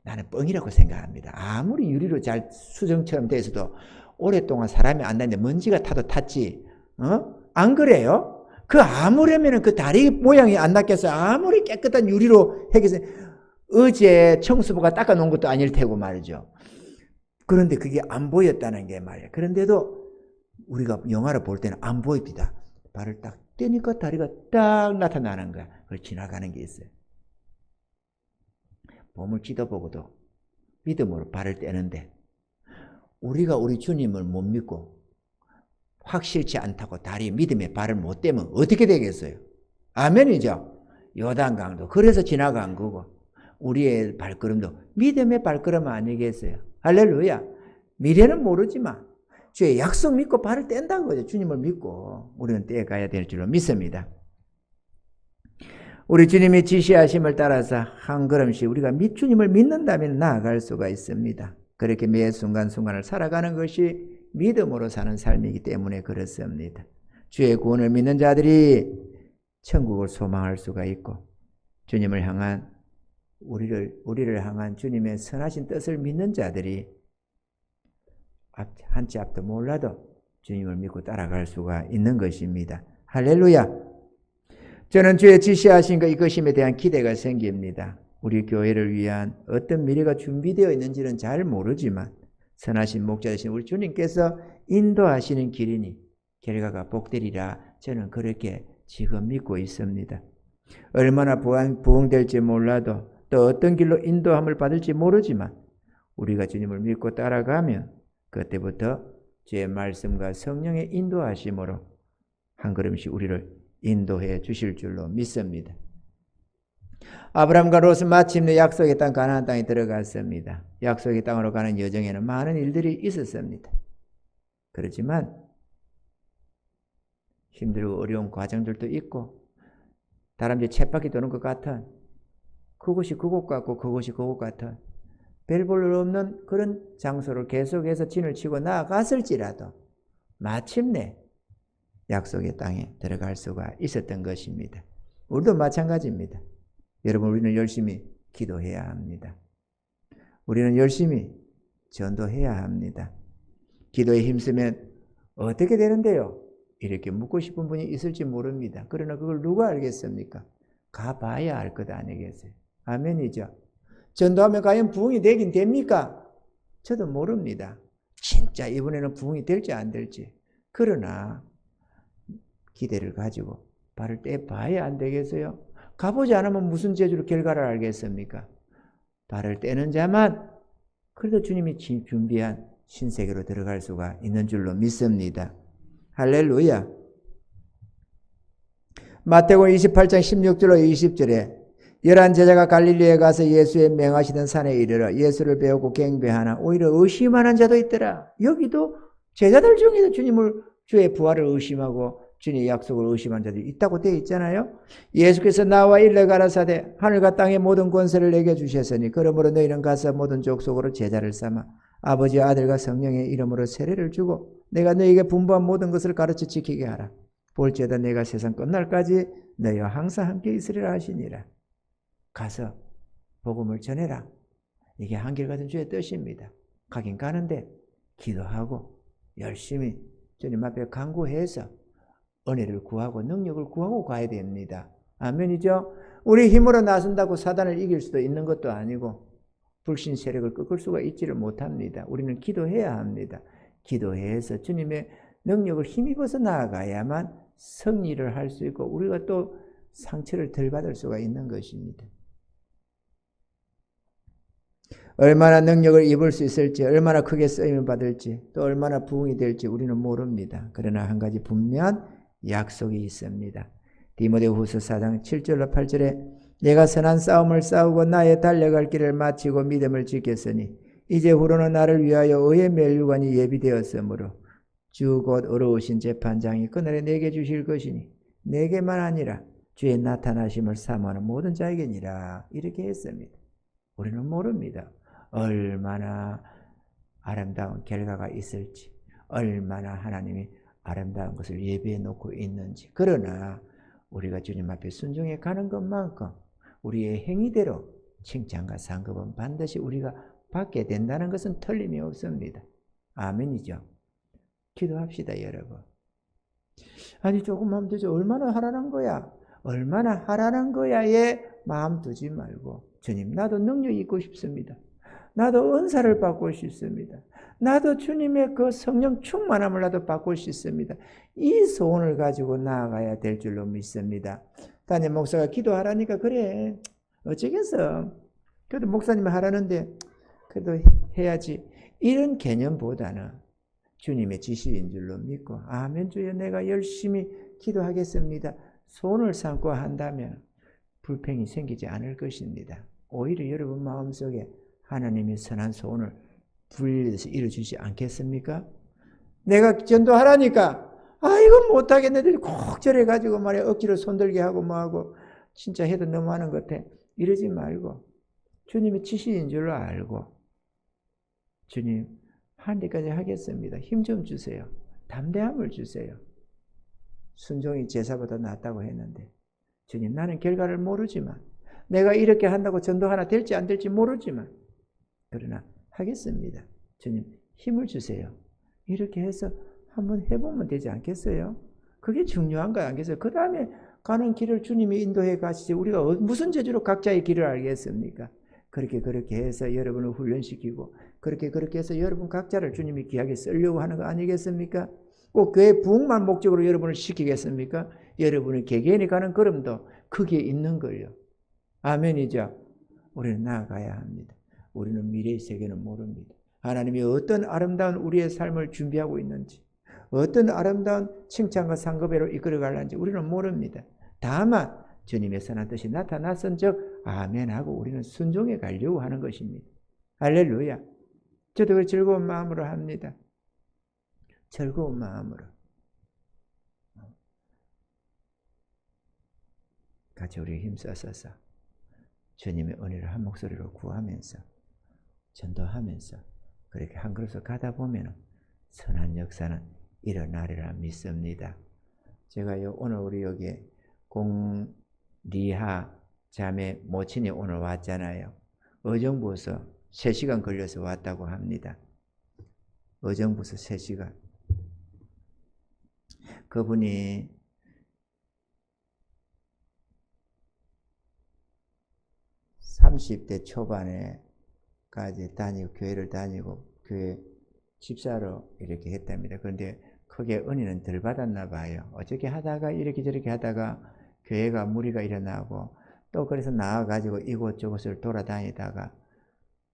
나는 뻥이라고 생각합니다. 아무리 유리로 잘 수정처럼 돼 있어도 오랫동안 사람이 안 다니는데 먼지가 타도 탔지. 안 그래요? 아무려면 그 다리 모양이 안 낫겠어요. 아무리 깨끗한 유리로 해서 어제 청소부가 닦아놓은 것도 아닐 테고 말이죠. 그런데 그게 안 보였다는 게 말이에요. 그런데도 우리가 영화를 볼 때는 안 보입니다. 발을 딱 떼니까 다리가 딱 나타나는 거야. 그걸 지나가는 게 있어요. 봄을 찌도보고도 믿음으로 발을 떼는데 우리가 우리 주님을 못 믿고 확실치 않다고 다리 믿음의 발을 못 떼면 어떻게 되겠어요? 아멘이죠. 요단강도 그래서 지나간 거고 우리의 발걸음도 믿음의 발걸음 아니겠어요? 할렐루야. 미래는 모르지만 주의 약속 믿고 발을 뗀다는 거죠. 주님을 믿고 우리는 떼어가야 될 줄로 믿습니다. 우리 주님이 지시하심을 따라서 한 걸음씩 우리가 주님을 믿는다면 나아갈 수가 있습니다. 그렇게 매 순간순간을 살아가는 것이 믿음으로 사는 삶이기 때문에 그렇습니다. 주의 구원을 믿는 자들이 천국을 소망할 수가 있고 주님을 향한 우리를 향한 주님의 선하신 뜻을 믿는 자들이 한 치 앞도 몰라도 주님을 믿고 따라갈 수가 있는 것입니다. 할렐루야. 저는 주의 지시하신 이것임에 대한 기대가 생깁니다. 우리 교회를 위한 어떤 미래가 준비되어 있는지는 잘 모르지만 선하신 목자 되신 우리 주님께서 인도하시는 길이니 결과가 복되리라 저는 그렇게 지금 믿고 있습니다. 얼마나 부흥될지 몰라도 또 어떤 길로 인도함을 받을지 모르지만 우리가 주님을 믿고 따라가면 그때부터 주의 말씀과 성령의 인도하심으로 한 걸음씩 우리를 인도해 주실 줄로 믿습니다. 아브라함과 롯은 마침내 약속의 땅 가나안 땅에 들어갔습니다. 약속의 땅으로 가는 여정에는 많은 일들이 있었습니다. 그렇지만 힘들고 어려운 과정들도 있고 다람쥐 쳇바퀴 도는 것 같은 그곳이 그곳 같고 그곳이 그곳 같은 별 볼 일 없는 그런 장소를 계속해서 진을 치고 나아갔을지라도 마침내 약속의 땅에 들어갈 수가 있었던 것입니다. 우리도 마찬가지입니다. 여러분 우리는 열심히 기도해야 합니다. 우리는 열심히 전도해야 합니다. 기도에 힘쓰면 어떻게 되는데요? 이렇게 묻고 싶은 분이 있을지 모릅니다. 그러나 그걸 누가 알겠습니까? 가봐야 알 것 아니겠어요? 아멘이죠. 전도하면 과연 부흥이 되긴 됩니까? 저도 모릅니다. 진짜 이번에는 부흥이 될지 안 될지. 그러나 기대를 가지고 발을 떼봐야 안 되겠어요? 가보지 않으면 무슨 재주로 결과를 알겠습니까? 발을 떼는 자만 그래도 주님이 준비한 신세계로 들어갈 수가 있는 줄로 믿습니다. 할렐루야. 마태복음 28장 16절로 20절에 11 제자가 갈릴리에 가서 예수의 명하시던 산에 이르러 예수를 배우고 경배하나 오히려 의심하는 자도 있더라. 여기도 제자들 중에도 주의 부활을 의심하고 주님의 약속을 의심한 자들이 있다고 되어 있잖아요. 예수께서 나와 일러 가라사대 하늘과 땅의 모든 권세를 내게 주셨으니 그러므로 너희는 가서 모든 족속으로 제자를 삼아 아버지와 아들과 성령의 이름으로 세례를 주고 내가 너희에게 분부한 모든 것을 가르쳐 지키게 하라. 볼지어다 내가 세상 끝날까지 너희와 항상 함께 있으리라 하시니라. 가서 복음을 전해라. 이게 한결같은 주의 뜻입니다. 가긴 가는데 기도하고 열심히 주님 앞에 간구해서 은혜를 구하고 능력을 구하고 가야 됩니다. 아멘이죠? 우리 힘으로 나선다고 사단을 이길 수도 있는 것도 아니고 불신 세력을 꺾을 수가 있지를 못합니다. 우리는 기도해야 합니다. 기도해서 주님의 능력을 힘입어서 나아가야만 승리를 할 수 있고 우리가 또 상처를 덜 받을 수가 있는 것입니다. 얼마나 능력을 입을 수 있을지, 얼마나 크게 쓰임을 받을지, 또 얼마나 부흥이 될지 우리는 모릅니다. 그러나 한 가지 분명한 약속이 있습니다. 디모데후서 4장 7절로 8절에 내가 선한 싸움을 싸우고 나의 달려갈 길을 마치고 믿음을 지켰으니 이제 후로는 나를 위하여 의의 멸류관이 예비되었으므로 주 곧 어려우신 재판장이 그날에 내게 주실 것이니 내게만 아니라 주의 나타나심을 사모하는 모든 자에게니라. 이렇게 했습니다. 우리는 모릅니다. 얼마나 아름다운 결과가 있을지, 얼마나 하나님이 아름다운 것을 예비해 놓고 있는지. 그러나 우리가 주님 앞에 순종해 가는 것만큼 우리의 행위대로 칭찬과 상급은 반드시 우리가 받게 된다는 것은 틀림이 없습니다. 아멘이죠. 기도합시다, 여러분. 아니, 조금 하면 되죠. 얼마나 하라는 거야? 얼마나 하라는 거야에 마음 두지 말고, 주님, 나도 능력 있고 싶습니다. 나도 은사를 받고 싶습니다. 나도 주님의 그 성령 충만함을 나도 받고 싶습니다. 이 소원을 가지고 나아가야 될 줄로 믿습니다. 담임 목사가 기도하라니까 그래. 어쩌겠어. 그래도 목사님이 하라는데 그래도 해야지. 이런 개념보다는 주님의 지시인 줄로 믿고 아멘 주여 내가 열심히 기도하겠습니다. 손을 삼고 한다면 불평이 생기지 않을 것입니다. 오히려 여러분 마음속에 하나님의 선한 소원을 불려서 이루어주지 않겠습니까? 내가 전도하라니까 이건 못하겠는데 꼭 저래가지고 말이야 억지로 손들게 하고 뭐하고 진짜 해도 너무하는 것 같아. 이러지 말고 주님의 지시인 줄로 알고 주님 한 데까지 하겠습니다. 힘 좀 주세요. 담대함을 주세요. 순종이 제사보다 낫다고 했는데 주님 나는 결과를 모르지만 내가 이렇게 한다고 전도 하나 될지 안 될지 모르지만 그러나 하겠습니다. 주님 힘을 주세요. 이렇게 해서 한번 해보면 되지 않겠어요? 그게 중요한 거 아니겠어요? 그 다음에 가는 길을 주님이 인도해 가시지 우리가 무슨 재주로 각자의 길을 알겠습니까? 그렇게 해서 여러분을 훈련시키고 그렇게 해서 여러분 각자를 주님이 귀하게 쓰려고 하는 거 아니겠습니까? 꼭 교회 부흥만 목적으로 여러분을 시키겠습니까? 여러분의 개개인이 가는 걸음도 크게 있는 거예요. 아멘이죠? 우리는 나아가야 합니다. 우리는 미래의 세계는 모릅니다. 하나님이 어떤 아름다운 우리의 삶을 준비하고 있는지 어떤 아름다운 칭찬과 상급으로 이끌어가려는지 우리는 모릅니다. 다만 주님의 선한 뜻이 나타났은 즉 아멘하고 우리는 순종해 가려고 하는 것입니다. 할렐루야. 저도 그 즐거운 마음으로 합니다. 즐거운 마음으로 같이 우리 힘써서 주님의 은혜를 한 목소리로 구하면서 전도하면서 그렇게 한 그릇을 가다 보면 선한 역사는 일어나리라 믿습니다. 제가요 오늘 우리 여기 공리하 자매 모친이 오늘 왔잖아요. 의정부에서 3시간 걸려서 왔다고 합니다. 의정부에서 3시간. 그분이 (30대) 초반에까지 교회를 다니고 교회 집사로 이렇게 했답니다. 그런데 크게 은혜는 덜 받았나 봐요. 어떻게 하다가 이렇게 저렇게 하다가 교회가 무리가 일어나고 또 그래서 나와가지고 이곳저곳을 돌아다니다가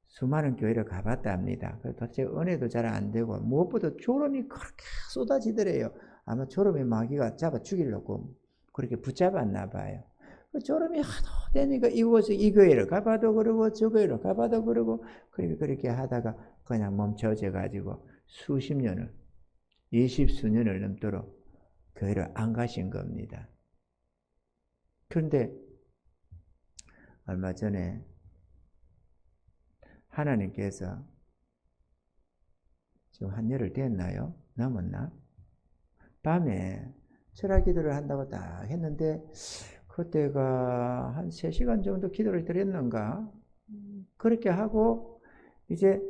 수많은 교회를 가봤답니다. 도대체 은혜도 잘 안 되고 무엇보다 졸음이 그렇게 쏟아지더래요. 아마 졸음의 마귀가 잡아 죽이려고 그렇게 붙잡았나 봐요. 그 졸음이 하도 되니까 이곳에 이 교회를 가봐도 그러고 저 교회를 가봐도 그러고 그렇게 하다가 그냥 멈춰져 가지고 수십 년을 20수년을 넘도록 교회를 안 가신 겁니다. 그런데 얼마 전에 하나님께서 지금 한 열흘 됐나요? 넘었나? 밤에 철학 기도를 한다고 딱 했는데 그때가 한 3시간 정도 기도를 드렸는가? 그렇게 하고 이제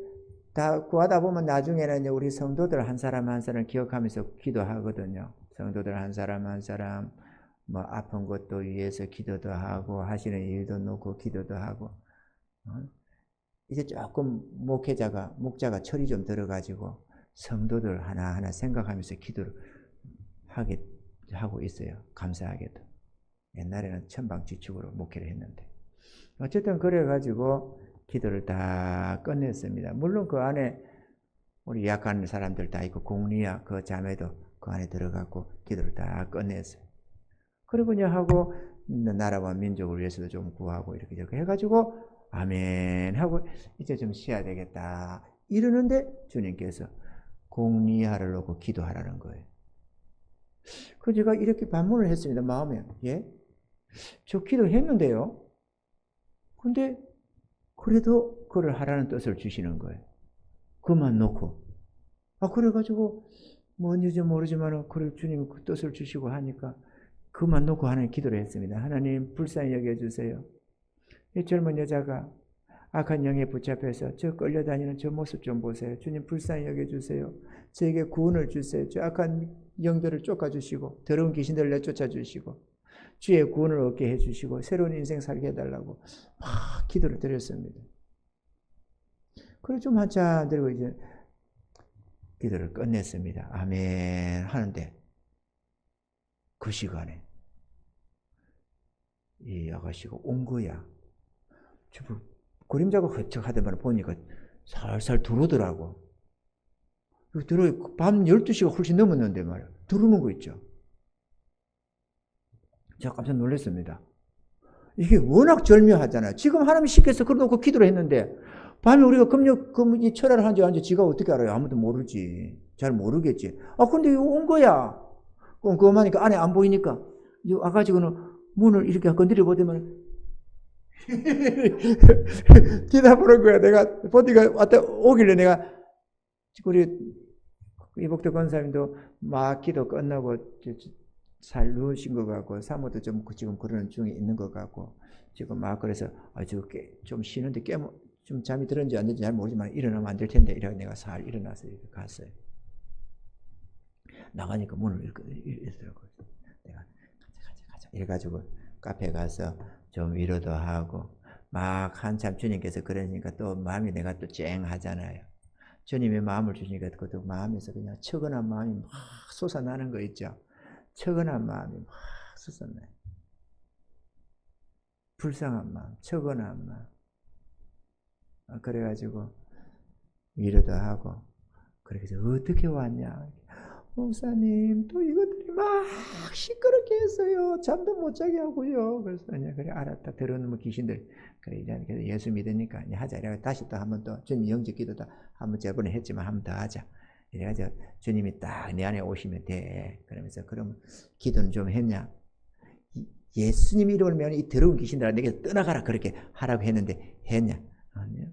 다 구하다 보면 나중에는 이제 우리 성도들 한 사람 한 사람 기억하면서 기도하거든요. 성도들 한 사람 한 사람 뭐 아픈 것도 위해서 기도도 하고 하시는 일도 놓고 기도도 하고 이제 조금 목자가 철이 좀 들어가지고 성도들 하나하나 생각하면서 기도를 하고 있어요. 감사하게도. 옛날에는 천방지축으로 목회를 했는데 어쨌든 그래가지고 기도를 다 끝냈습니다. 물론 그 안에 우리 약한 사람들 다 있고 공리야 그 자매도 그 안에 들어갔고 기도를 다 끝냈어요. 그러고냐 하고 나라와 민족을 위해서도 좀 구하고 이렇게 해가지고 아멘 하고 이제 좀 쉬어야 되겠다 이러는데 주님께서 공리하를 놓고 기도하라는 거예요. 그래서 제가 이렇게 반문을 했습니다. 마음에. 예? 저 기도했는데요. 근데 그래도 그걸 하라는 뜻을 주시는 거예요. 그만 놓고. 그래가지고 뭔지 모르지만 그걸 주님 그 뜻을 주시고 하니까 그만 놓고 하나님 기도를 했습니다. 하나님 불쌍히 여겨주세요. 이 젊은 여자가 악한 영에 붙잡혀서 저 끌려다니는 저 모습 좀 보세요. 주님 불쌍히 여겨주세요. 저에게 구원을 주세요. 저 악한 영들을 쫓아주시고 더러운 귀신들을 내쫓아주시고 주의 구원을 얻게 해주시고 새로운 인생 살게 해달라고 막 기도를 드렸습니다. 그리고 좀 한참 드리고 이제 기도를 끝냈습니다. 아멘 하는데 그 시간에 이 아가씨가 온 거야. 그림자가 헛적하더만 보니까 살살 들어오더라고. 밤 12시가 훨씬 넘었는데 말이야. 들어오는 거 있죠. 제가 깜짝 놀랐습니다. 이게 워낙 절묘하잖아요. 지금 하나님이 시켜서 그러놓고 기도를 했는데 밤에 우리가 이 철야를 하는지 아닌지 지가 어떻게 알아요? 아무도 모르지. 잘 모르겠지. 근데 이거 온 거야. 꼼꼼하니까 안에 안 보이니까 와가지고는 문을 이렇게 건드려 보더만 기다보는 거야. 내가 보디가 왔다 오길래 내가 우리 이복도 권사님도 막 기도 끝나고 잘 누우신 것 같고 사모도 좀 지금 그러는 중에 있는 것 같고 지금 막 그래서 좀 쉬는데 좀 잠이 들었는지 안 들었는지 잘 모르지만 일어나면 안 될 텐데 이래서 내가 살 일어나서 이렇게 갔어요. 나가니까 문을 열더라고요. 내가 가자 이래가지고 카페 가서 좀 위로도 하고 막 한참 주님께서 그러니까 또 마음이 내가 또 쨍하잖아요. 주님의 마음을 주시니까 그것도 마음에서 그냥 척은한 마음이 막 솟아나는 거 있죠. 척은한 마음이 막 솟아나요. 불쌍한 마음, 척은한 마음. 그래가지고 위로도 하고 그렇게 해서 어떻게 왔냐. 목사님 또 이것들이 막 시끄럽게 했어요. 잠도 못 자게 하고요. 그래서 그래 알았다. 들어오는 귀신들 그래 이제 예수 믿으니까 이제 하자. 이래가 다시 또 한번 또 주님 영적 기도다 한번 저번에 했지만 한번 더 하자. 이래가지고 주님이 딱 내 안에 오시면 돼. 그러면서 그럼 기도는 좀 했냐? 예수님 이름을 메우는 이 더러운 귀신들아 내게 떠나가라 그렇게 하라고 했는데 했냐? 아니요.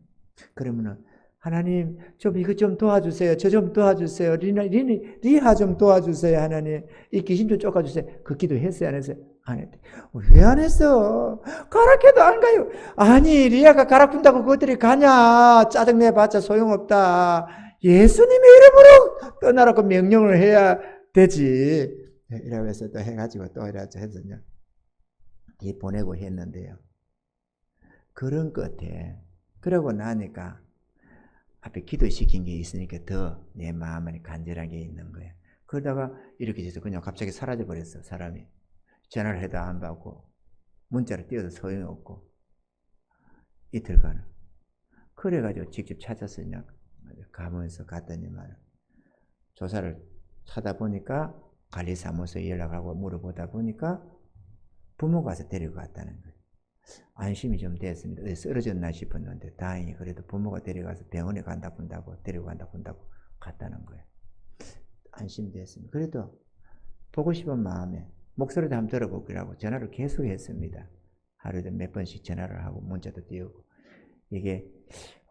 그러면은 하나님 좀 이거 좀 도와주세요. 저 좀 도와주세요. 리하 좀 도와주세요. 하나님 이 귀신 좀 쫓아주세요. 그 기도 했어요? 안 했어요? 안 했대. 왜 안 했어? 가락해도 안 가요. 아니 리하가 가락 분다고 그것들이 가냐. 짜증내봤자 소용없다. 예수님의 이름으로 떠나라고 명령을 해야 되지. 이라고 해서 또 해가지고 또 이라고 해서요. 보내고 했는데요. 그런 끝에 그러고 나니까 앞에 기도시킨 게 있으니까 더 내 마음에 간절하게 있는 거예요. 그러다가 이렇게 돼서 그냥 갑자기 사라져 버렸어. 사람이 전화를 해도 안 받고 문자를 띄워도 소용이 없고 이틀간 그래가지고 직접 찾았으냐 가면서 갔더니만 조사를 하다 보니까 관리사무소에 연락하고 물어보다 보니까 부모가 와서 데리고 갔다는 거예요. 안심이 좀 됐습니다. 쓰러졌나 싶었는데 다행히 그래도 부모가 데려가서 병원에 간다 본다고 데리고 간다 본다고 갔다는 거예요. 안심됐습니다. 그래도 보고 싶은 마음에 목소리도 한번 들어보기라고 전화를 계속 했습니다. 하루에도 몇 번씩 전화를 하고 문자도 띄우고 이게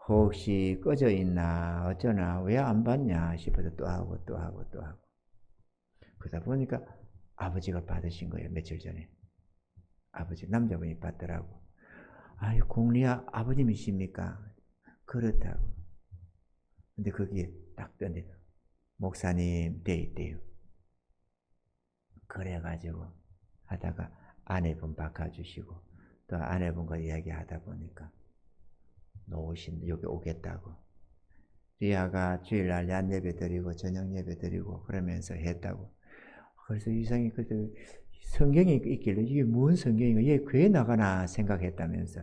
혹시 꺼져 있나 어쩌나 왜 안 받냐 싶어서 또 하고 또 하고 또 하고 그러다 보니까 아버지가 받으신 거예요. 며칠 전에 아버지 남자분이 받더라고. 아유 공리야 아버님이십니까? 그렇다고. 근데 거기에 딱 떴는데 목사님 돼 있대요. 그래가지고 하다가 아내분 바꿔주시고 또 아내분과 이야기하다 보니까 여기 오겠다고. 리아가 주일날 얀 예배 드리고 저녁 예배 드리고 그러면서 했다고. 그래서 이상이 그때 성경이 있길래 이게 뭔 성경인가 얘 교회 나가나 생각했다면서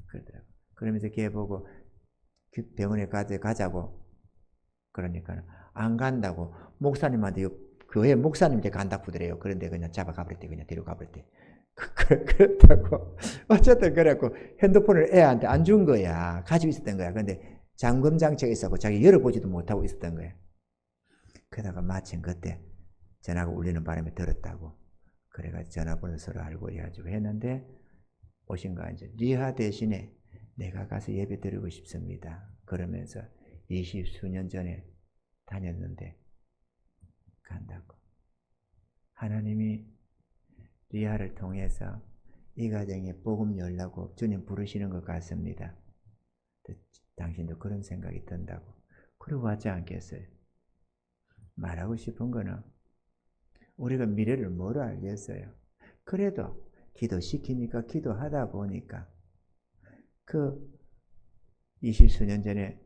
그러더라고. 그러면서 걔 보고 병원에 가자고 그러니까 안 간다고 목사님한테 교회 목사님한테 간다고 그러더래요. 그런데 그냥 잡아가버렸대. 그냥 데려가버렸대. 그렇다고 어쨌든 그래갖고 핸드폰을 애한테 안 준 거야. 가지고 있었던 거야. 근데 잠금 장치가 있었고 자기 열어보지도 못하고 있었던 거야. 그러다가 마침 그때 전화가 울리는 바람에 들었다고. 그래가지고 전화번호 서로 알고 해가지고 했는데 오신 거 이제 리하 대신에 내가 가서 예배 드리고 싶습니다. 그러면서 20수년 전에 다녔는데 간다고. 하나님이 리아를 통해서 이 가정에 복음 열라고 주님 부르시는 것 같습니다. 당신도 그런 생각이 든다고. 그러고 하지 않겠어요? 말하고 싶은 거는 우리가 미래를 뭐로 알겠어요? 그래도 기도시키니까 기도하다 보니까 그 20수년 전에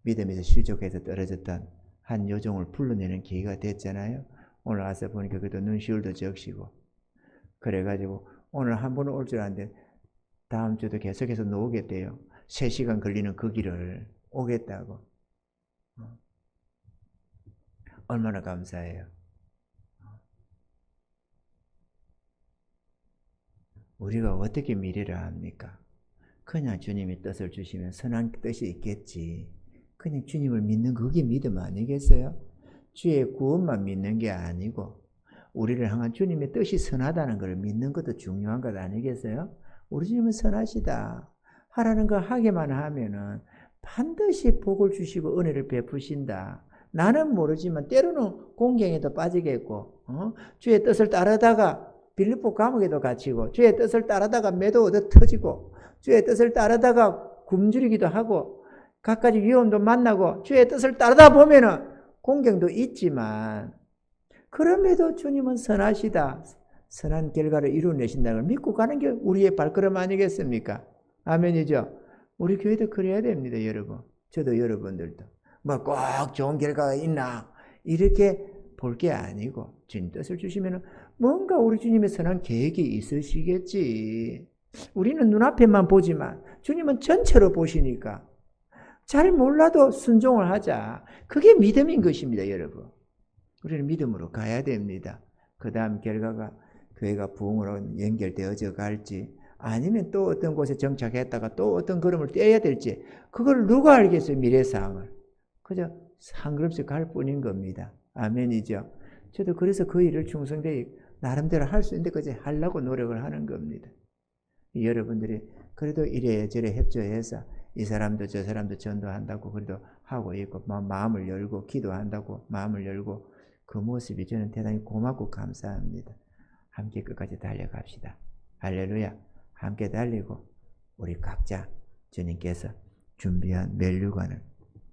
믿음에서 실족해서 떨어졌던 한 여종을 불러내는 계기가 됐잖아요. 오늘 와서 보니까 그래도 눈시울도 적시고 그래가지고 오늘 한 번 올 줄 알았는데 다음 주도 계속해서 놓으겠대요. 3시간 걸리는 그 길을 오겠다고. 얼마나 감사해요. 우리가 어떻게 미래를 압니까? 그냥 주님이 뜻을 주시면 선한 뜻이 있겠지. 그냥 주님을 믿는 그게 믿음 아니겠어요? 주의 구원만 믿는 게 아니고 우리를 향한 주님의 뜻이 선하다는 걸 믿는 것도 중요한 것 아니겠어요? 우리 주님은 선하시다. 하라는 거 하기만 하면은 반드시 복을 주시고 은혜를 베푸신다. 나는 모르지만 때로는 공경에도 빠지겠고 주의 뜻을 따르다가 빌립보 감옥에도 갇히고 주의 뜻을 따르다가 매도 얻어 터지고 주의 뜻을 따르다가 굶주리기도 하고 갖가지 위험도 만나고 주의 뜻을 따르다 보면은 공경도 있지만 그럼에도 주님은 선하시다. 선한 결과를 이루어내신다는 걸 믿고 가는 게 우리의 발걸음 아니겠습니까? 아멘이죠. 우리 교회도 그래야 됩니다, 여러분. 저도 여러분들도. 뭐 꼭 좋은 결과가 있나 이렇게 볼 게 아니고 주님 뜻을 주시면 뭔가 우리 주님의 선한 계획이 있으시겠지. 우리는 눈앞에만 보지만 주님은 전체로 보시니까 잘 몰라도 순종을 하자. 그게 믿음인 것입니다, 여러분. 우리는 믿음으로 가야 됩니다. 그 다음 결과가 교회가 부흥으로 연결되어져 갈지 아니면 또 어떤 곳에 정착했다가 또 어떤 걸음을 떼야 될지 그걸 누가 알겠어요, 미래사항을. 그저 한 걸음씩 갈 뿐인 겁니다. 아멘이죠. 저도 그래서 그 일을 충성되이 나름대로 할 수 있는데 그저 하려고 노력을 하는 겁니다. 여러분들이 그래도 이래저래 협조해서 이 사람도 저 사람도 전도한다고 그래도 하고 있고 마음을 열고 기도한다고 마음을 열고 그 모습이 저는 대단히 고맙고 감사합니다. 함께 끝까지 달려갑시다. 할렐루야. 함께 달리고 우리 각자 주님께서 준비한 면류관을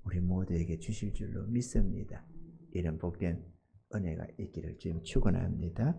우리 모두에게 주실 줄로 믿습니다. 이런 복된 은혜가 있기를 주님 축원합니다.